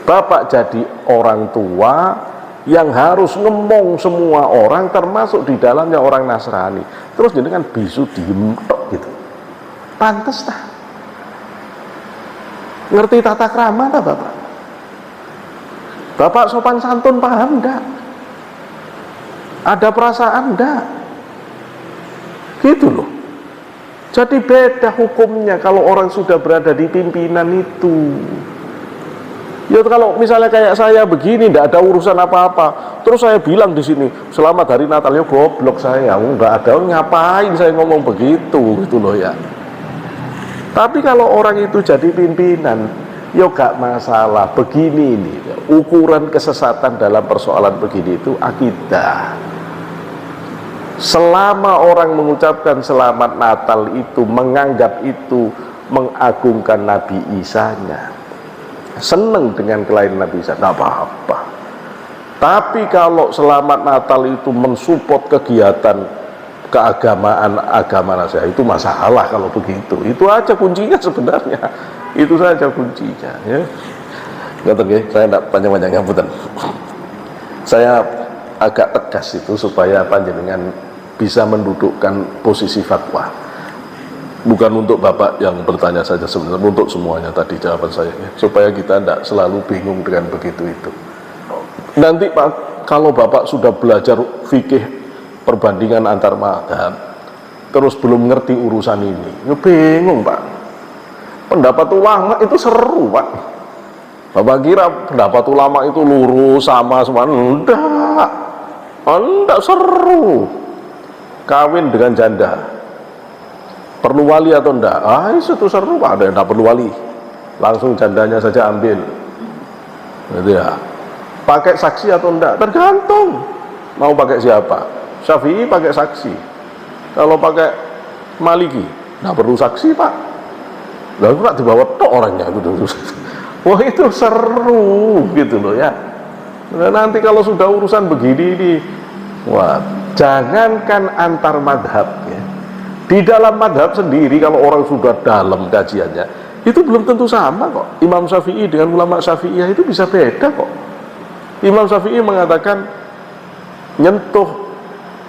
Speaker 2: Bapak jadi orang tua yang harus ngemong semua orang, termasuk di dalamnya orang Nasrani. Terus jadi kan bisu diem gitu. Pantes tak? Ngerti tata krama tak Bapak? Bapak sopan santun paham enggak? Ada perasaan enggak? Gitu loh. Jadi beda hukumnya kalau orang sudah berada di pimpinan itu. Ya kalau misalnya kayak saya begini, tidak ada urusan apa-apa, terus saya bilang di sini selamat hari Natal, ya goblok saya, nggak ada, ngapain saya ngomong begitu, gitu loh ya. Tapi kalau orang itu jadi pimpinan, ya gak masalah. Begini ini ukuran kesesatan dalam persoalan begini itu akidah. Selama orang mengucapkan selamat Natal itu menganggap itu mengagungkan Nabi Isa-nya, seneng dengan kelahiran Nabi Isa, tidak apa-apa. Tapi kalau selamat Natal itu mensupport kegiatan keagamaan agama saya, itu masalah kalau begitu. Itu aja kuncinya sebenarnya. Itu saja kuncinya ya. Saya tidak panjang-panjang, ngapunten. Saya agak tegas itu supaya panjenengan bisa mendudukkan posisi fatwa. Bukan untuk Bapak yang bertanya saja, sebenarnya untuk semuanya tadi jawaban saya ya. Supaya kita tidak selalu bingung dengan begitu itu. Nanti Pak, kalau Bapak sudah belajar fikih perbandingan antar mazhab, terus belum ngerti urusan ini, ya bingung Pak. Pendapat ulama itu seru Pak. Bapak kira pendapat ulama itu lurus sama semua? Enggak seru. Kawin dengan janda perlu wali atau enggak? Itu seru Pak. Ada yang enggak perlu wali, langsung jandanya saja ambil gitu ya. Pakai saksi atau enggak? Tergantung mau pakai siapa. Syafi'i pakai saksi. Kalau pakai Maliki, nggak perlu saksi Pak. Lalu nak dibawa tok orangnya gitu. Wah itu seru gitu loh ya. Nah, nanti kalau sudah urusan begini ini, wah jangankan antar madhab ya. Di dalam madhab sendiri kalau orang sudah dalam kajiannya, itu belum tentu sama kok. Imam Syafi'i dengan ulama Syafi'iyah itu bisa beda kok. Imam Syafi'i mengatakan nyentuh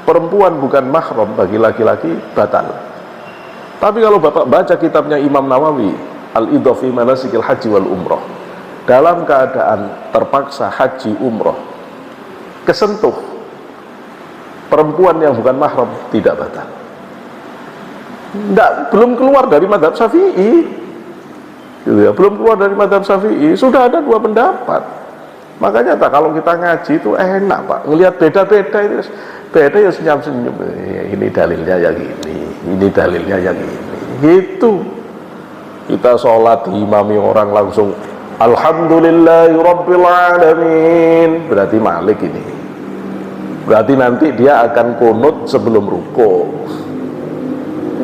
Speaker 2: perempuan bukan mahram bagi laki-laki batal. Tapi kalau Bapak baca kitabnya Imam Nawawi, Al-Idhah fi Manasikil Haji wal Umrah, dalam keadaan terpaksa haji umroh, kesentuh perempuan yang bukan mahram tidak batal. Belum keluar dari madhab Syafi'i, gitu ya, belum keluar dari madhab Syafi'i, sudah ada dua pendapat. Makanya kalau kita ngaji itu enak Pak, ngelihat beda-beda itu beda ya senyum-senyum, ini dalilnya yang ini dalilnya yang ini, gitu. Kita sholat diimami orang langsung Alhamdulillahirabbil alamin, berarti Malik ini, berarti nanti dia akan kunut sebelum ruku.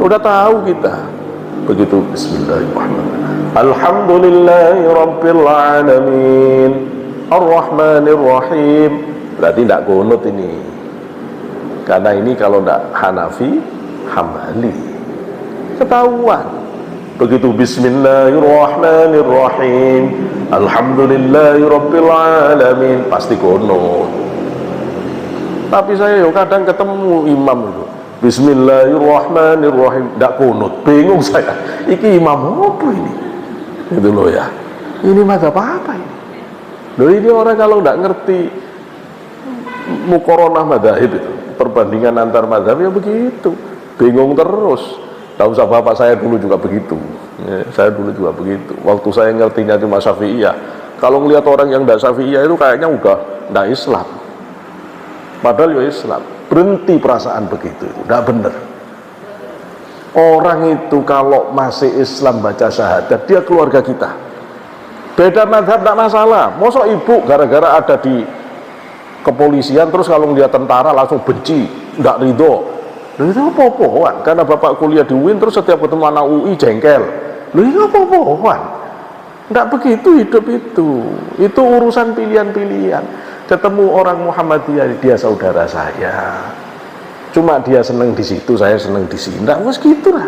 Speaker 2: Udah tahu kita begitu. Bismillahirrahmanirrahim, Alhamdulillahirabbil alamin Ar-Rahmanirrahim, berarti tidak kunut ini, karena ini kalau tidak Hanafi Hambali ketahuan. Begitu Bismillahirrahmanirrahim Alhamdulillahirabbil alamin pasti kunut. Tapi saya kadang ketemu imam itu Bismillahirrahmanirrahim tidak kunut, bingung saya, iki imam apa ini? Itu loh ya, ini mazhab apa ini? Loh ini orang kalau tidak ngerti muqaranah madzhab itu, perbandingan antar mazhab ya begitu, bingung terus. Tahu usah Bapak saya dulu juga begitu ya, saya dulu juga begitu. Waktu saya ngertinya cuma Syafi'iyah, kalau ngelihat orang yang tidak Syafi'iyah itu kayaknya udah tidak Islam, padahal ya Islam. Berhenti perasaan begitu, itu tidak benar. Orang itu kalau masih Islam baca syahadat, dia keluarga kita. Beda mazhab tidak masalah. Masa ibu gara-gara ada di kepolisian terus kalau ngelihat tentara langsung benci, tidak ridho? Loh itu apa-apaan? Karena Bapak kuliah di UIN terus setiap ketemu anak UI jengkel. Loh itu apa-apaan? Tidak begitu hidup itu. Itu urusan pilihan-pilihan. Ketemu orang Muhammadiyah, dia saudara saya. Cuma dia senang di situ, saya senang di sini. Tidak harus gitulah.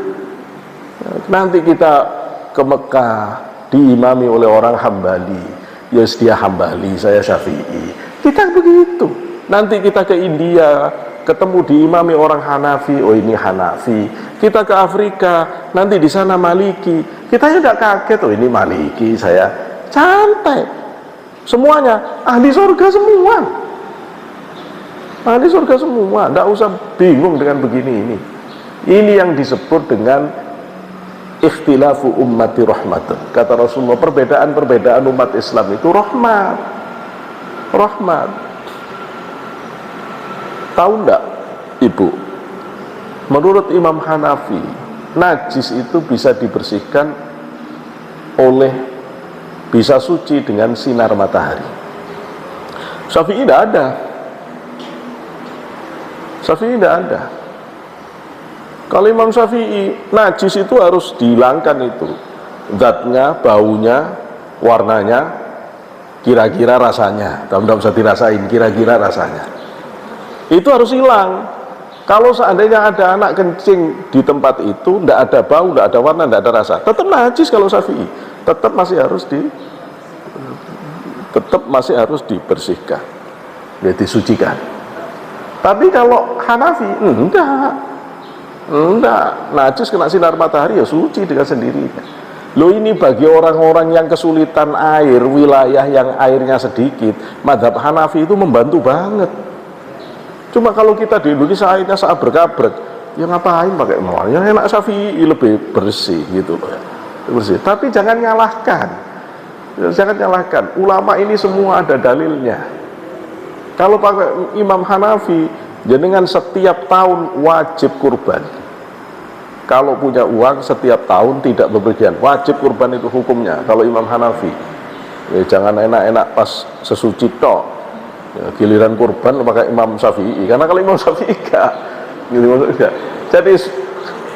Speaker 2: Nanti kita ke Mekah diimami oleh orang Hambali. Ya dia Hambali, saya Syafi'i. Kita begitu. Nanti kita ke India, ketemu diimami orang Hanafi, oh ini Hanafi. Kita ke Afrika, nanti di sana Maliki. Kita ya tidak kaget, oh ini Maliki, saya santai. Semuanya ahli surga semua. Ahli surga semua, tidak usah bingung dengan begini ini. Ini yang disebut dengan ikhtilafu ummati rahmatun. Kata Rasulullah, perbedaan-perbedaan umat Islam itu rahmat. Rahmat. Tahu enggak Ibu, menurut Imam Hanafi, najis itu bisa dibersihkan oleh, bisa suci dengan sinar matahari. Syafi'i tidak ada. Syafi'i tidak ada. Kalau Imam Syafi'i, najis itu harus dihilangkan itu, zatnya, baunya, warnanya, kira-kira rasanya. Tidak usah dirasain, kira-kira rasanya. Itu harus hilang. Kalau seandainya ada anak kencing di tempat itu, tidak ada bau, tidak ada warna, tidak ada rasa, tetap najis. Kalau Syafi'i tetap masih harus dibersihkan, ya, disucikan. Tapi kalau Hanafi enggak, najis kena sinar matahari ya suci dengan sendirinya. Loh ini bagi orang-orang yang kesulitan air, wilayah yang airnya sedikit, mazhab Hanafi itu membantu banget. Cuma kalau kita di Indonesia airnya saat berkabrek, ya ngapain pakai mawar? Yang enak Syafi'i lebih bersih gitu loh ya. Bersih. Tapi jangan nyalahkan. Jangan nyalahkan. Ulama ini semua ada dalilnya. Kalau pakai Imam Hanafi, jenengan setiap tahun wajib kurban. Kalau punya uang setiap tahun tidak bepergian, wajib kurban itu hukumnya. Kalau Imam Hanafi, ya, jangan enak-enak pas sesuci tok. Ya, giliran kurban pakai Imam Syafi'i, karena kalau Imam Syafi'i enggak, jadi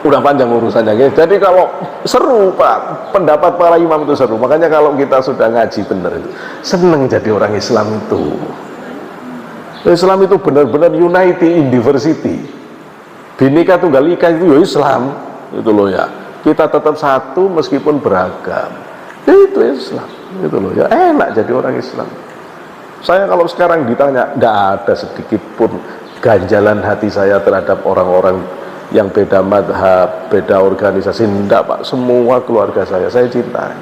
Speaker 2: udah panjang urusannya. Jadi kalau seru Pak, pendapat para imam itu seru. Makanya kalau kita sudah ngaji bener itu seneng jadi orang Islam itu. Islam itu benar-benar unity in diversity. Bhinneka Tunggal Ika itu ya Islam, itu loh ya. Kita tetap satu meskipun beragam. Itu Islam, itu loh ya. Enak jadi orang Islam. Saya kalau sekarang ditanya, tidak ada sedikit pun ganjalan hati saya terhadap orang-orang yang beda madhab, beda organisasi. Tidak Pak, semua keluarga saya cintai.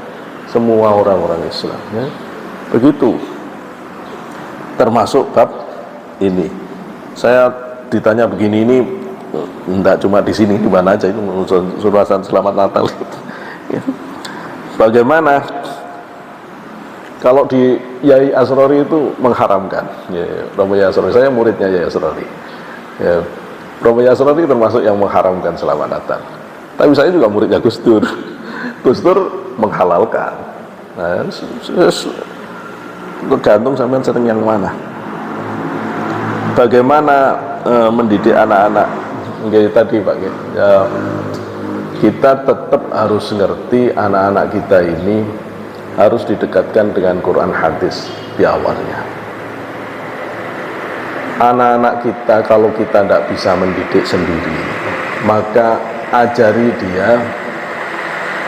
Speaker 2: Semua orang-orang Islam ya. Begitu. Termasuk bab ini. Saya ditanya begini, ini tidak cuma di sini, di mana aja itu suasana selamat Natal ya. Bagaimana kalau di Yai Asrori itu mengharamkan ya, Romo Yai Asrori, saya muridnya Yai Asrori ya. Romo Yai Asrori termasuk yang mengharamkan selamat Natal, tapi saya juga muridnya Gus Dur. Gus Dur menghalalkan. Nah, tergantung sampean seneng yang mana. Bagaimana mendidik anak-anak tadi Pak ya, kita tetap harus ngerti anak-anak kita ini harus didekatkan dengan Quran hadis di awalnya. Anak-anak kita kalau kita tidak bisa mendidik sendiri, maka ajari dia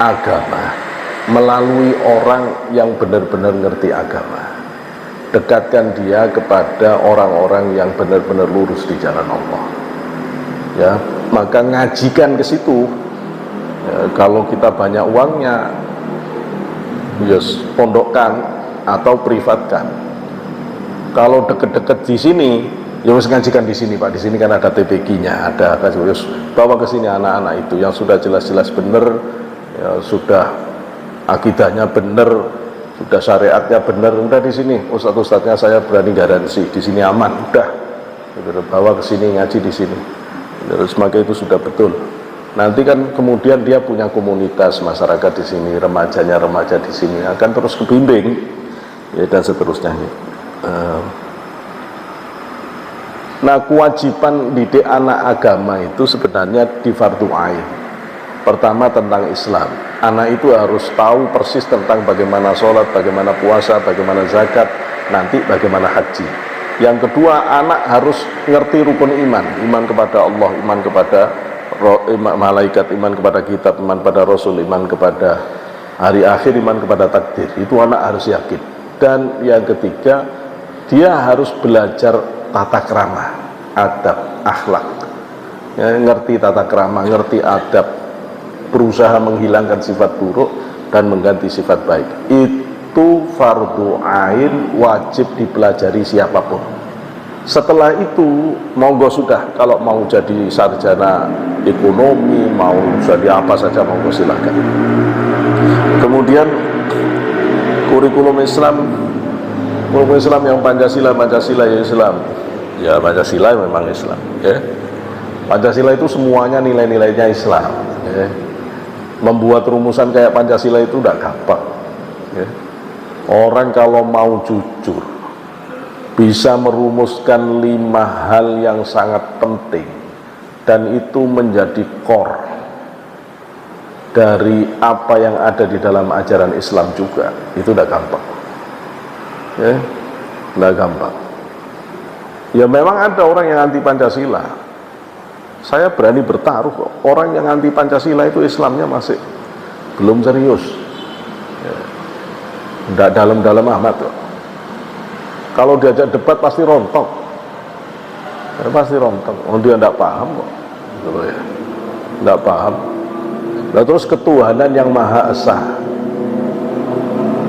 Speaker 2: agama melalui orang yang benar-benar ngerti agama. Dekatkan dia kepada orang-orang yang benar-benar lurus di jalan Allah ya, maka ngajikan ke situ ya. Kalau kita banyak uangnya, yes, pondokkan atau privatkan. Kalau deket-deket di sini, ya harus ngajikan di sini Pak. Di sini kan ada TPG-nya, ada yes, bawa ke sini anak-anak itu yang sudah jelas-jelas benar, ya, sudah akidahnya benar, sudah syariatnya benar. Udah di sini, ustadz-ustadznya saya berani garansi di sini aman. Udah, bawa ke sini ngaji di sini. Terus maka itu sudah betul. Nanti kan kemudian dia punya komunitas masyarakat di sini, remajanya remaja di sini akan terus kebimbing ya, dan seterusnya. Nah, kewajiban didik anak agama itu sebenarnya di fardu ain. Pertama tentang Islam, anak itu harus tahu persis tentang bagaimana sholat, bagaimana puasa, bagaimana zakat, nanti bagaimana haji. Yang kedua, anak harus ngerti rukun iman, iman kepada Allah, iman kepada malaikat, iman kepada kitab, iman kepada rasul, iman kepada hari akhir, iman kepada takdir. Itu anak harus yakin. Dan yang ketiga, dia harus belajar tata krama, adab, akhlak ya, ngerti tata krama, ngerti adab, berusaha menghilangkan sifat buruk dan mengganti sifat baik. Itu fardu ain, wajib dipelajari siapapun. Setelah itu monggo sudah, kalau mau jadi sarjana ekonomi, mau jadi apa saja monggo silahkan. Kemudian kurikulum Islam yang Pancasila ya Islam ya, Pancasila memang Islam ya. Pancasila itu semuanya nilai-nilainya Islam ya. Membuat rumusan kayak Pancasila itu tidak gampang ya. Orang kalau mau jujur bisa merumuskan 5 hal yang sangat penting dan itu menjadi core dari apa yang ada di dalam ajaran Islam juga, itu tidak gampang ya, tidak gampang ya. Memang ada orang yang anti Pancasila, saya berani bertaruh kok, orang yang anti Pancasila itu Islamnya masih belum serius ya. Tidak dalam-dalam amat kok. Kalau diajak debat pasti rontok ya, pasti rontok. Dia tidak paham kok gitu ya, tidak paham. Nah, terus ketuhanan yang Maha Esa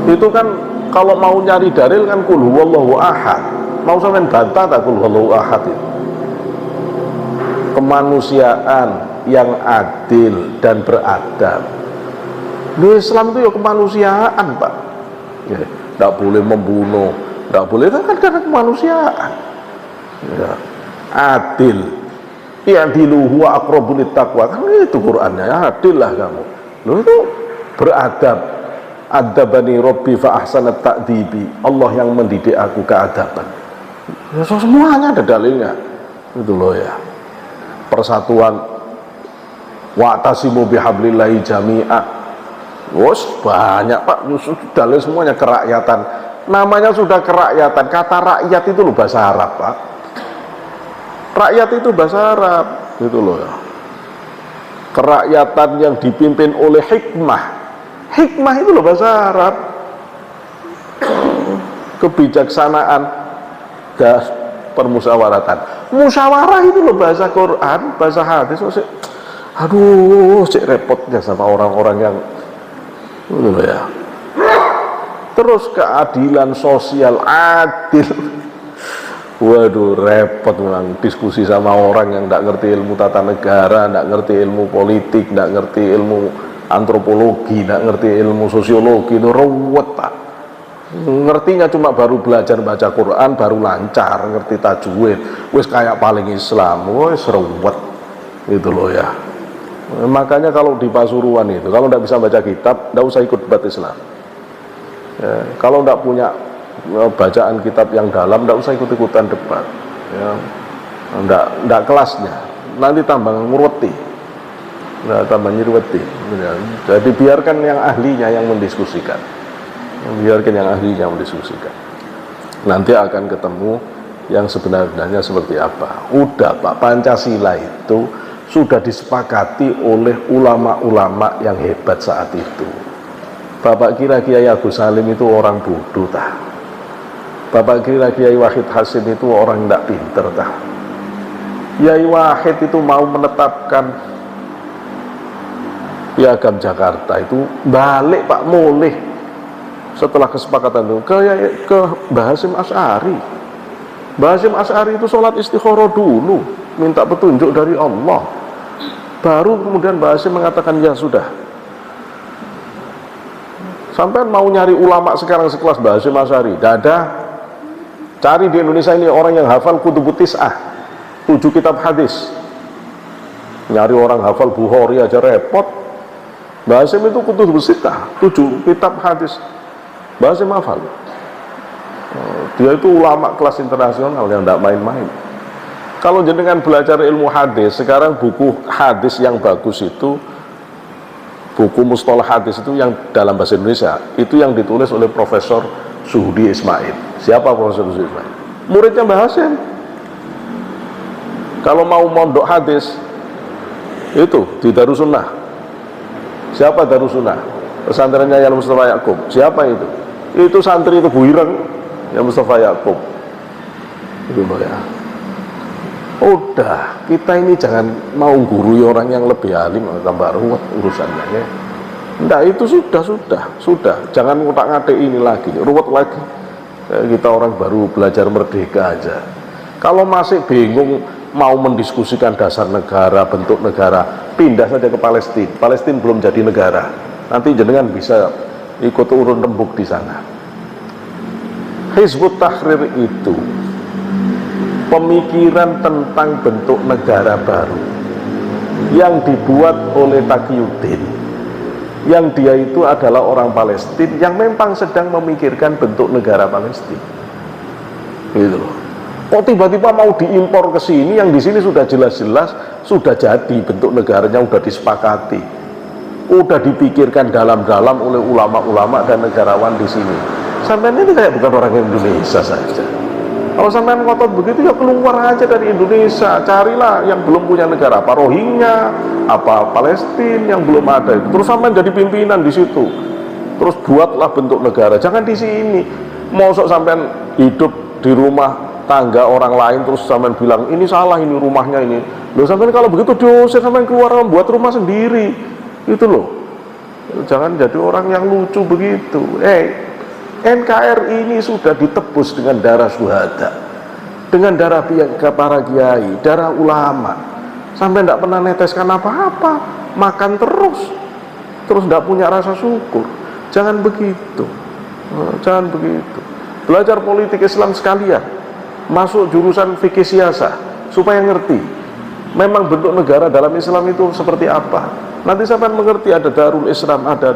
Speaker 2: itu kan kalau mau nyari dalil kan kul huwallahu ahad. Mau sampean bantah tak kul huwallahu ahad itu? Kemanusiaan yang adil dan beradab. Di Islam itu ya kemanusiaan Pak ya, tidak boleh membunuh, tidak boleh, kan karena kemanusiaan ya. Adil, i'dilu huwa aqrabu littaqwa, kan itu Qur'annya, adil lah kamu. Loh, itu beradab. Adabani Rabbi fa ahsanat ta'dibi, Allah yang mendidik aku keadaban ya, semuanya ada dalilnya itu loh ya. Persatuan wa'tasimu bihablillahi jami'a. Wos banyak Pak, dalil semuanya kerakyatan. Namanya sudah kerakyatan. Kata rakyat itu loh bahasa Arab Pak. Rakyat itu bahasa Arab gitu loh ya. Kerakyatan yang dipimpin oleh hikmah. Hikmah itu loh bahasa Arab. Kebijaksanaan dan permusyawaratan. Musyawarah itu loh bahasa Quran, bahasa hadis. Aduh, cek repotnya sama orang-orang yang itu loh ya. Terus keadilan sosial adil. Waduh, repot memang diskusi sama orang yang tidak ngerti ilmu tata negara, tidak ngerti ilmu politik, tidak ngerti ilmu antropologi, tidak ngerti ilmu sosiologi. Itu ruwet Pak. Ngertinya cuma baru belajar baca Quran, baru lancar, ngerti tajwid, wis kayak paling Islam, wis ruwet itu loh ya. Makanya kalau di Pasuruan itu, kalau tidak bisa baca kitab, tidak usah ikut debat Islam ya. Kalau tidak punya bacaan kitab yang dalam, tidak usah ikut-ikutan debat ya. Tidak kelasnya, nanti tambah ngurweti, tambah nyirweti ya. Jadi biarkan yang ahlinya yang mendiskusikan, nanti akan ketemu yang sebenarnya seperti apa. Udah Pak, Pancasila itu sudah disepakati oleh ulama-ulama yang hebat saat itu. Bapak kira Kiai Agus Salim itu orang bodoh tah? Bapak kira Kiai Wahid Hasim itu orang tidak pinter tah? Kiai Wahid itu mau menetapkan Piagam Jakarta itu balik Pak mulih setelah kesepakatan itu ke Mbah Hasyim Asy'ari. Mbah Hasyim Asy'ari itu sholat istikharah dulu, minta petunjuk dari Allah, baru kemudian Mbah Hasyim mengatakan ya sudah. Sampai mau nyari ulama sekarang sekelas Mbah Hasyim Asy'ari, dada. Cari di Indonesia ini orang yang hafal Kutubut Tis'ah, 7 kitab hadis. Nyari orang hafal Bukhari aja repot. Mbah Hasyim itu Kutubut Tis'ah, 7 kitab hadis. Mbah Hasyim hafal. Dia itu ulama kelas internasional yang tidak main-main. Kalau jenengan belajar ilmu hadis, sekarang buku hadis yang bagus itu, buku mustalah hadis itu yang dalam bahasa Indonesia, itu yang ditulis oleh Profesor Suhudi Ismail. Siapa Profesor Suhudi Ismail? Muridnya Mbah Hasyim. Kalau mau mondok hadis, itu di Darussunnah. Siapa Darussunnah? Pesantrennya Yang Mustafa Yakub. Siapa itu? Itu santri itu Bu Ireng, Yang Mustafa Yakub. Itu loh ya. Udah, kita ini jangan mau gurui orang yang lebih alim, tambah ruwet urusannya ya. Enggak, itu sudah. Jangan ngotak-ngatik ini lagi, ruwet lagi. Kita orang baru belajar merdeka aja. Kalau masih bingung mau mendiskusikan dasar negara, bentuk negara, pindah saja ke Palestina. Palestina belum jadi negara. Nanti jenengan bisa ikut urun rembuk di sana. Hizbut Tahrir itu pemikiran tentang bentuk negara baru yang dibuat oleh Taqiyuddin, yang dia itu adalah orang Palestina yang memang sedang memikirkan bentuk negara Palestina gitu loh. Kok tiba-tiba mau diimpor ke sini, yang di sini sudah jelas-jelas sudah jadi bentuk negaranya, sudah disepakati, sudah dipikirkan dalam-dalam oleh ulama-ulama dan negarawan di sini. Sampai ini kayak bukan orang Indonesia saja. Kalau sampean ngotot begitu ya keluar aja dari Indonesia, carilah yang belum punya negara, apa Rohingya, apa Palestina yang belum ada itu. Terus sampean jadi pimpinan di situ. Terus buatlah bentuk negara. Jangan di sini. Mosok sampean hidup di rumah tangga orang lain terus sampean bilang ini salah, ini rumahnya ini. Loh sampean kalau begitu diusir, sampean keluar membuat rumah sendiri. Itu loh. Jangan jadi orang yang lucu begitu. NKRI ini sudah ditebus dengan darah syuhada, dengan darah para kiai, darah ulama. Sampai tidak pernah neteskan apa-apa, makan terus tidak punya rasa syukur. Jangan begitu, jangan begitu. Belajar politik Islam sekalian, masuk jurusan fikih siasah supaya ngerti memang bentuk negara dalam Islam itu seperti apa. Nanti sampai mengerti ada Darul Islam, ada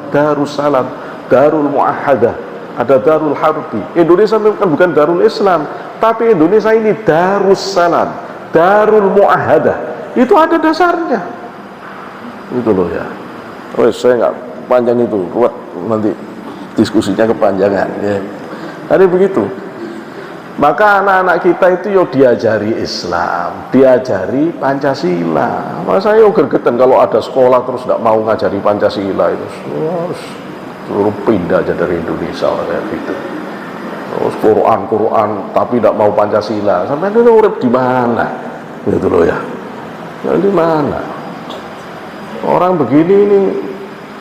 Speaker 2: Darussalam, Darul Mu'ahadah, ada Darul Harbi. Indonesia kan bukan Darul Islam, tapi Indonesia ini Darussalam, Darul Mu'ahadah. Itu ada dasarnya. Itu loh ya. Wes saya nggak panjang itu, ruwet nanti diskusinya kepanjangan ya. Jadi begitu. Maka anak-anak kita itu yo diajari Islam, diajari Pancasila. Masa yo gergeten kalau ada sekolah terus nggak mau ngajari Pancasila itu, suruh pindah aja dari Indonesia kayak gitu. Terus Quran tapi tidak mau Pancasila. Sampai itu urip di mana? Gitu loh ya. Di mana? Orang begini ini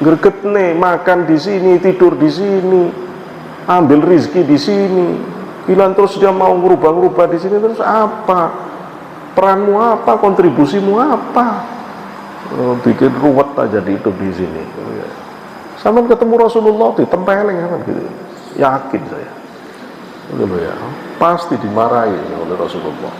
Speaker 2: greget nih, makan di sini, tidur di sini, ambil rizki di sini. Bilang terus dia mau ngubah-ngubah di sini, terus apa? Peranmu apa? Kontribusimu apa? Bikin ruwet aja hidup di sini. Sampai ketemu Rasulullah ditempeleng kan gitu. Yakin saya. Gitu ya. Pasti dimarahi oleh Rasulullah.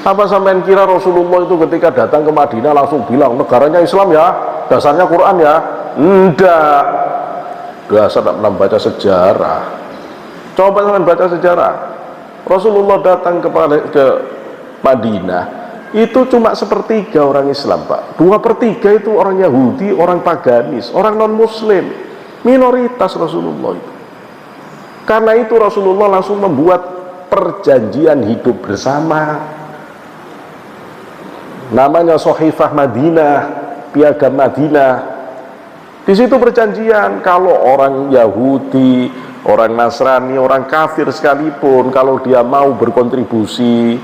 Speaker 2: Apa sampean kira Rasulullah itu ketika datang ke Madinah langsung bilang negaranya Islam ya, dasarnya Quran ya? Enggak. Dasar tak pernah baca sejarah. Coba sampean baca sejarah. Rasulullah datang ke Madinah itu cuma sepertiga orang Islam, Pak. 2/3 itu orang Yahudi, orang paganis, orang non Muslim, minoritas Rasulullah itu. Karena itu Rasulullah langsung membuat perjanjian hidup bersama, namanya Sohifah Madinah, Piagam Madinah. Di situ perjanjian kalau orang Yahudi, orang Nasrani, orang kafir sekalipun, kalau dia mau berkontribusi,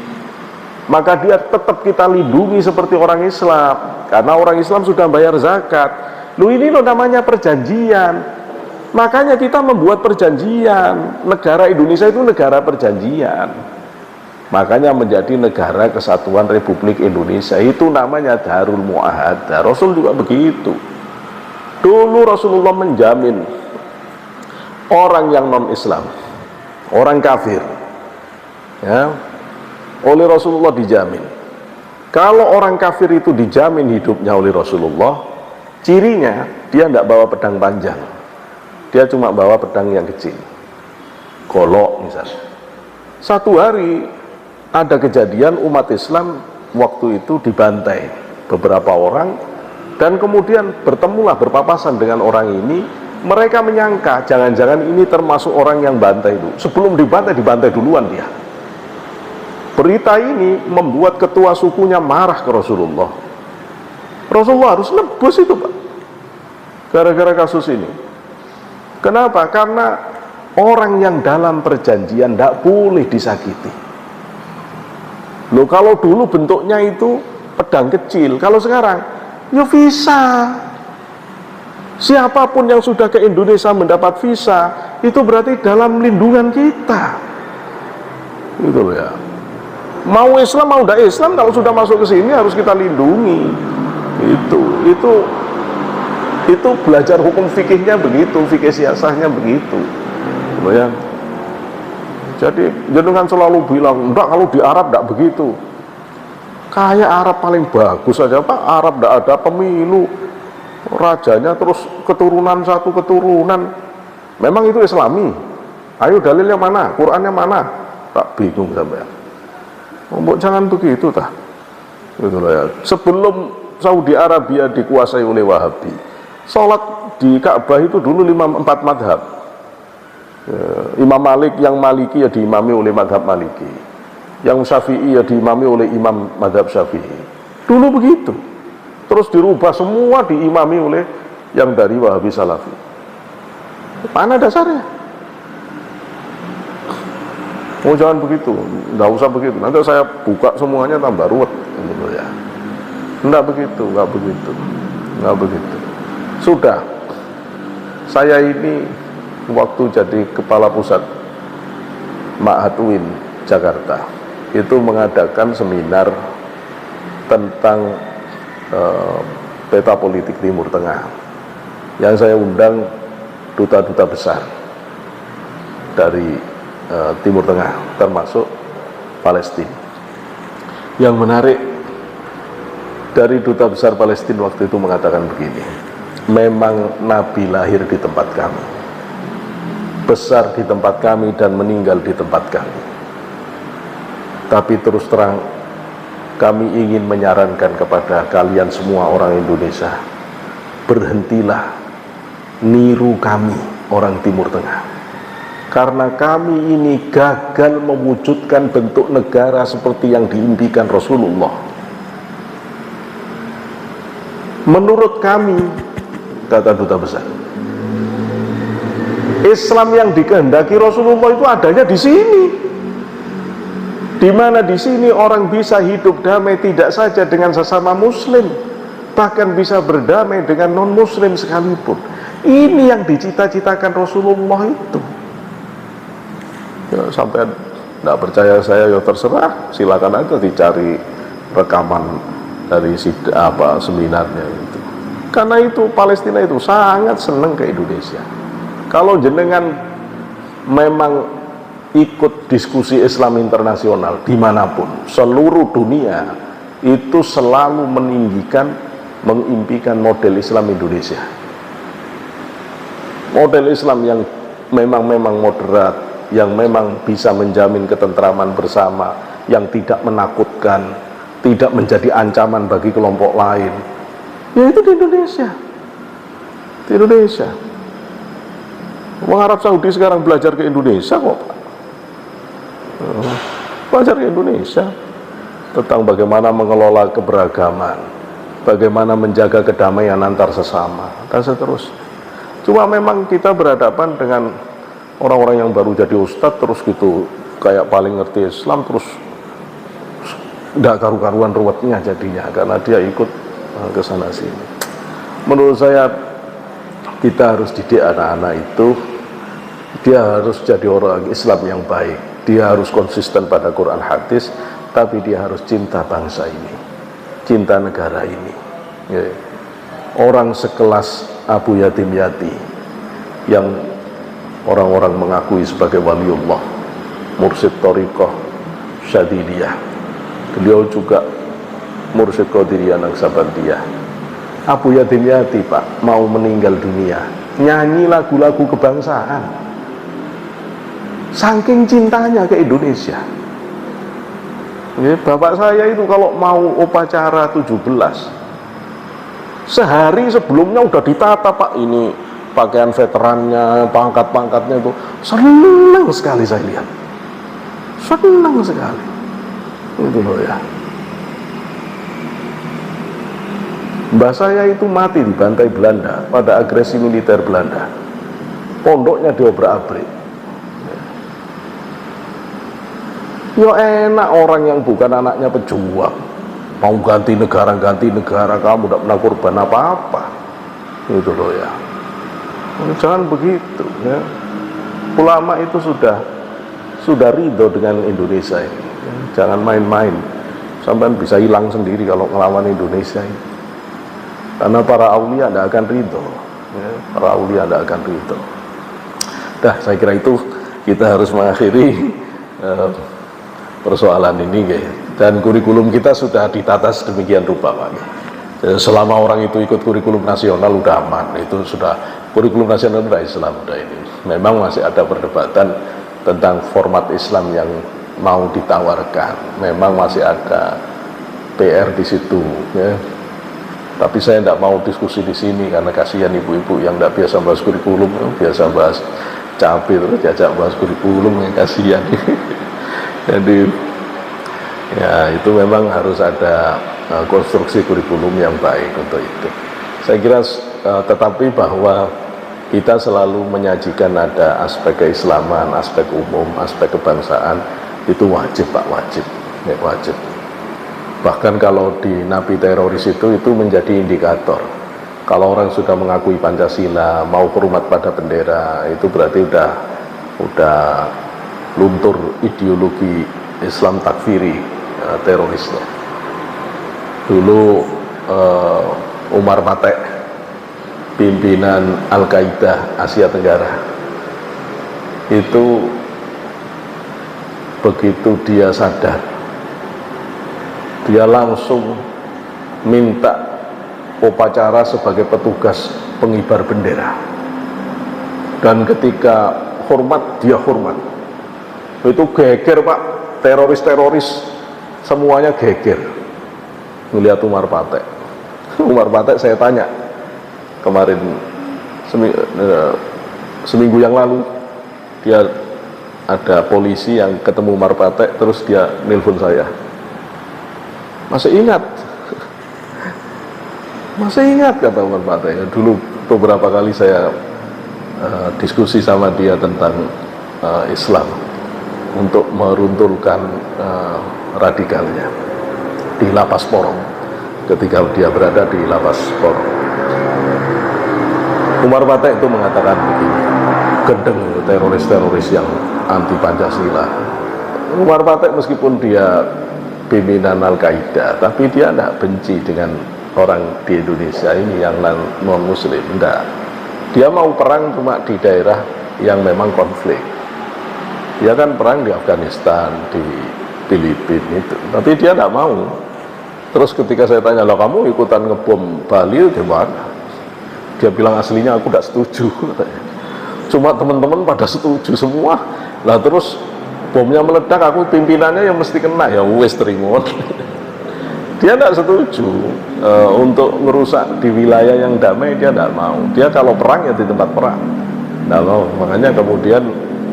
Speaker 2: maka dia tetap kita lindungi seperti orang Islam, karena orang Islam sudah bayar zakat. Ini loh namanya perjanjian. Makanya kita membuat perjanjian. Negara Indonesia itu negara perjanjian. Makanya menjadi negara kesatuan Republik Indonesia. Itu namanya Darul Mu'ahadah. Rasul juga begitu. Dulu Rasulullah menjamin orang yang non-Islam, orang kafir, ya, oleh Rasulullah dijamin. Kalau orang kafir itu dijamin hidupnya oleh Rasulullah, cirinya dia tidak bawa pedang panjang, dia cuma bawa pedang yang kecil, golok misalnya. Satu hari ada kejadian umat Islam waktu itu dibantai beberapa orang, dan kemudian bertemulah berpapasan dengan orang ini. Mereka menyangka jangan-jangan ini termasuk orang yang bantai itu. Sebelum dibantai duluan dia. Berita ini membuat ketua sukunya marah ke Rasulullah. Rasulullah harus nebus itu, Pak, gara-gara kasus ini. Kenapa? Karena orang yang dalam perjanjian tidak boleh disakiti. Loh, kalau dulu bentuknya itu pedang kecil, kalau sekarang ya visa. Siapapun yang sudah ke Indonesia mendapat visa, itu berarti dalam lindungan kita. Gitu loh ya. Mau Islam mau tidak Islam, kalau sudah masuk ke sini harus kita lindungi. Itu belajar hukum fikihnya begitu, fikih siasahnya begitu. Gitu ya. Jadi jenengan selalu bilang, enggak, kalau di Arab enggak begitu. Kayak Arab paling bagus saja, Pak. Arab enggak ada pemilu, rajanya terus keturunan satu keturunan. Memang itu Islami. Ayo dalilnya mana? Qurannya mana? Tak bingung sampai. Mbok jangan begitu tah. Gitu loh ya. Sebelum Saudi Arabia dikuasai oleh Wahabi, sholat di Ka'bah itu dulu 4 madhab. Imam Malik yang Maliki ya diimami oleh madhab Maliki, yang Syafi'i ya diimami oleh imam madhab Syafi'i. Dulu begitu. Terus dirubah semua diimami oleh yang dari Wahabi Salafi. Mana dasarnya? Oh jangan begitu, nggak usah begitu. Nanti saya buka semuanya tambah ruwet, gitu ya. Nggak begitu. Sudah, saya ini waktu jadi kepala pusat Ma'had UIN Jakarta itu mengadakan seminar tentang peta politik Timur Tengah, yang saya undang duta-duta besar dari Timur Tengah, termasuk Palestina. Yang menarik, dari duta besar Palestina waktu itu mengatakan begini, memang Nabi lahir di tempat kami, besar di tempat kami, dan meninggal di tempat kami. Tapi terus terang, kami ingin menyarankan kepada kalian semua orang Indonesia, berhentilah niru kami orang Timur Tengah, karena kami ini gagal mewujudkan bentuk negara seperti yang diimpikan Rasulullah. Menurut kami, kata duta besar, Islam yang dikehendaki Rasulullah itu adanya di sini, di mana di sini orang bisa hidup damai tidak saja dengan sesama muslim, bahkan bisa berdamai dengan non muslim sekalipun. Ini yang dicita-citakan Rasulullah itu. Ya, sampai tidak percaya saya ya terserah, silakan aja dicari rekaman dari seminarnya itu. Karena itu Palestina itu sangat senang ke Indonesia. Kalau jenengan memang ikut diskusi Islam internasional dimanapun, seluruh dunia itu selalu meninggikan, mengimpikan model Islam Indonesia, model Islam yang memang moderat, yang memang bisa menjamin ketentraman bersama, yang tidak menakutkan, tidak menjadi ancaman bagi kelompok lain. Ya itu di Indonesia, di Indonesia. Orang Arab Saudi sekarang belajar ke Indonesia kok, Pak. Belajar ke Indonesia tentang bagaimana mengelola keberagaman, bagaimana menjaga kedamaian antar sesama, dan seterusnya. Cuma memang kita berhadapan dengan orang-orang yang baru jadi ustadz, terus gitu kayak paling ngerti Islam, terus tidak karu-karuan ruwetnya jadinya karena dia ikut ke sana sini. Menurut saya kita harus didik anak-anak itu, dia harus jadi orang Islam yang baik, dia harus konsisten pada Quran hadis, tapi dia harus cinta bangsa ini, cinta negara ini. Ya. Orang sekelas Abu Yatim Yati yang orang-orang mengakui sebagai waliullah, mursyid Thariqah Syadiliyah, beliau juga mursyid Qadiriyah Naksabandiyah. Abu Yatim Yati, Pak, mau meninggal dunia nyanyi lagu-lagu kebangsaan, saking cintanya ke Indonesia. Ya, bapak saya itu kalau mau upacara 17, sehari sebelumnya udah ditata, Pak, ini pakaian veterannya, pangkat-pangkatnya itu. Senang sekali saya lihat, senang sekali itu loh ya. Mbah saya itu mati dibantai Belanda pada agresi militer Belanda, pondoknya diobrak-abrik. Ya enak orang yang bukan anaknya pejuang mau ganti negara, kamu tidak pernah korban apa-apa, itu loh ya. Jangan begitu ya. Ulama itu sudah ridho dengan Indonesia ini ya. Jangan main-main, sampai bisa hilang sendiri kalau ngelawan Indonesia ini. Karena para aulia tidak akan ridho ya. Para aulia tidak akan ridho. Dah, saya kira itu kita harus mengakhiri persoalan ini ya. Dan kurikulum kita sudah ditata sedemikian rupa, Pak. Selama orang itu ikut kurikulum nasional udah aman, itu sudah kurikulum nasional udah Islam udah ini. Memang masih ada perdebatan tentang format Islam yang mau ditawarkan, memang masih ada PR di situ ya. Tapi saya tidak mau diskusi di sini karena kasihan ibu-ibu yang tidak biasa bahas kurikulum, biasa bahas cabai terus diajak bahas kurikulum, ya kasihan. Jadi ya itu memang harus ada konstruksi kurikulum yang baik untuk itu. Saya kira tetapi bahwa kita selalu menyajikan ada aspek keislaman, aspek umum, aspek kebangsaan, itu wajib, Pak, wajib ya, wajib. Bahkan kalau di napi teroris itu menjadi indikator. Kalau orang sudah mengakui Pancasila, mau hormat pada bendera, itu berarti udah luntur ideologi Islam takfiri terorisnya. Dulu Umar Patek, pimpinan Al-Qaeda Asia Tenggara, itu begitu dia sadar, dia langsung minta upacara sebagai petugas pengibar bendera, dan ketika hormat dia hormat. Itu geger, Pak, teroris-teroris semuanya geger melihat Umar Patek. Umar Patek saya tanya kemarin seminggu yang lalu, dia ada polisi yang ketemu Umar Patek, terus dia nelpon saya, masih ingat kata Umar Patek. Dulu beberapa kali saya diskusi sama dia tentang Islam untuk meruntuhkan radikalnya di Lapas Porong, ketika dia berada di Lapas Porong. Umar Patek itu mengatakan begini, gendeng teroris-teroris yang anti Pancasila. Umar Patek meskipun dia pimpinan Al-Qaeda, tapi dia tidak benci dengan orang di Indonesia ini yang non muslim, enggak. Dia mau perang cuma di daerah yang memang konflik. Dia kan perang di Afghanistan, di Filipina itu, tapi dia tidak mau. Terus ketika saya tanya, "Lah kamu ikutan ngebom Bali gimana?" Dia bilang, "Aslinya aku tidak setuju." Cuma teman-teman pada setuju semua. Lah terus bomnya meledak, aku pimpinannya yang mesti kena, ya wes terima. Dia tidak setuju untuk merusak di wilayah yang damai, dia tidak mau. Dia kalau perang ya di tempat perang, tidak mau. Makanya kemudian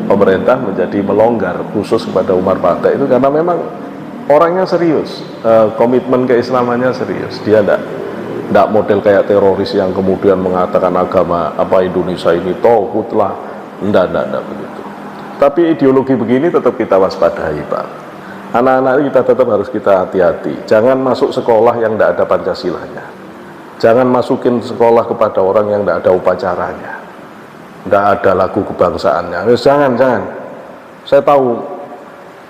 Speaker 2: pemerintah menjadi melonggar khusus kepada Umar Patek itu karena memang orangnya serius, komitmen keislamannya serius. Dia tidak model kayak teroris yang kemudian mengatakan agama apa Indonesia ini tauhid lah, tidak begitu. Tapi ideologi begini tetap kita waspadai, Pak. Anak-anak kita tetap harus kita hati-hati. Jangan masuk sekolah yang tidak ada Pancasilanya. Jangan masukin sekolah kepada orang yang tidak ada upacaranya, tidak ada lagu kebangsaannya. Jangan. Saya tahu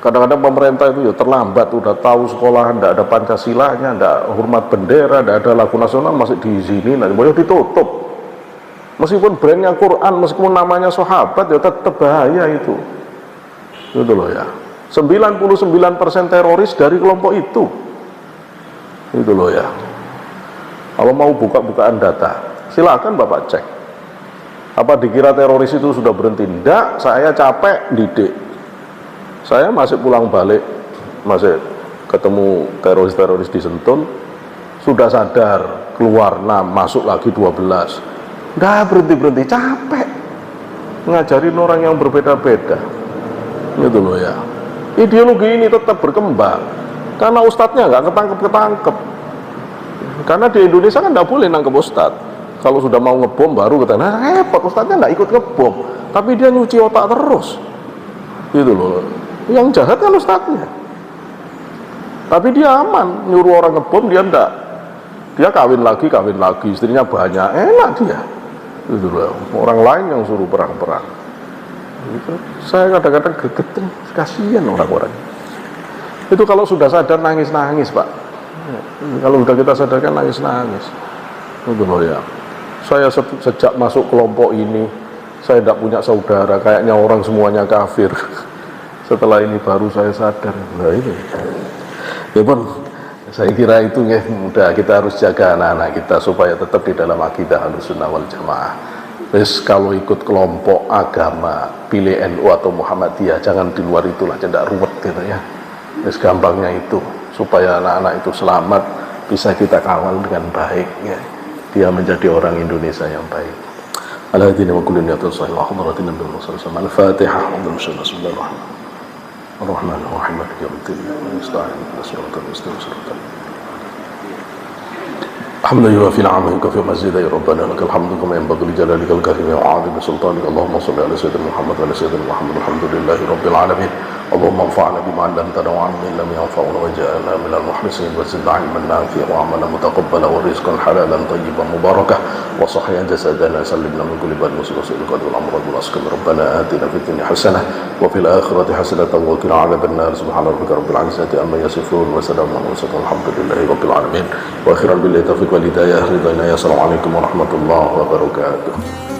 Speaker 2: kadang-kadang pemerintah itu ya terlambat, udah tahu sekolah tidak ada Pancasilanya, tidak hormat bendera, tidak ada lagu nasional, masih diizinin, boleh ditutup. Meskipun brandnya Quran, meskipun namanya sahabat, ya tetap bahaya itu. Itu loh ya. 99% teroris dari kelompok itu. Itu loh ya. Kalau mau buka-bukaan data, silakan Bapak cek. Apa dikira teroris itu sudah berhenti? Tidak, saya capek didik. Saya masih pulang balik, masih ketemu teroris-teroris di Sentul, sudah sadar, keluar, nah masuk lagi 12. Tidak berhenti-berhenti, capek ngajarin orang yang berbeda-beda. Gitu loh ya. Ideologi ini tetap berkembang karena ustadznya nggak ketangkep. Karena di Indonesia kan nggak boleh nangkep ustadz. Kalau sudah mau ngebom baru nah repot, ustadznya nggak ikut ngebom, tapi dia nyuci otak terus. Gitu loh. Yang jahat kan ustadznya, tapi dia aman, nyuruh orang ngebom, dia enggak. Dia kawin lagi, istrinya banyak, enak dia. Gitu loh. Orang lain yang suruh perang-perang. Gitu. Saya kadang-kadang gregetan, kasihan orang-orang. Itu kalau sudah sadar nangis-nangis, Pak. Kalau sudah kita sadarkan nangis-nangis. Gitu loh ya. Saya sejak masuk kelompok ini, saya tidak punya saudara, kayaknya orang semuanya kafir. Setelah ini baru saya sadar. Nah ini. Ya pun, saya kira itu ya mudah. Kita harus jaga anak-anak kita supaya tetap di dalam akidah Ahlussunnah wal Jamaah. Terus kalau ikut kelompok agama, pilih NU atau Muhammadiyah, jangan di luar itulah, tidak ruwet gitu ya. Terus gampangnya itu, supaya anak-anak itu selamat, bisa kita kawal dengan baik ya. Dia menjadi orang Indonesia yang baik. Al-Hadini wa kullin yatul sahih wa hadratin nabi sallallahu Al-Fatihah. Bismillahirrahmanirrahim. Maliki yaumiddin. Nasta'in siratal mustaqim. Alhamdulillah fi ni'amihi wa fi mazidai rabbana lakal hamdu kama yanbaghi li jalalika al-karim wa 'azimi sultanika. Allahumma shalli ala sayyidina Muhammad wa ala sayyidina Muhammad. Alhamdulillahi rabbil alamin. Allahumma anfa'na bima 'allamtana wa 'allimna lam yanfa'una wa ja'alna minal mukhlisin wa zidna 'ilman nafi'an wa 'amalan mutaqabbala wa rizqan halalan tayyiban mubarakah wa sahhan jasadana sallimna min kulli balin wa sallallahu wal amrad wal asqam. Rabbana atina fid dunya hasanah wa fil akhirati hasanatan wa qina 'adzaban nar. Subhana rabbika rabbil 'izzati amma yasifun wa salamun 'alal mursalin walhamdulillahi rabbil alamin. Wa akhiran billahi taufiq wal hidayah. Ridana ya. Assalamualaikum warahmatullahi wabarakatuh.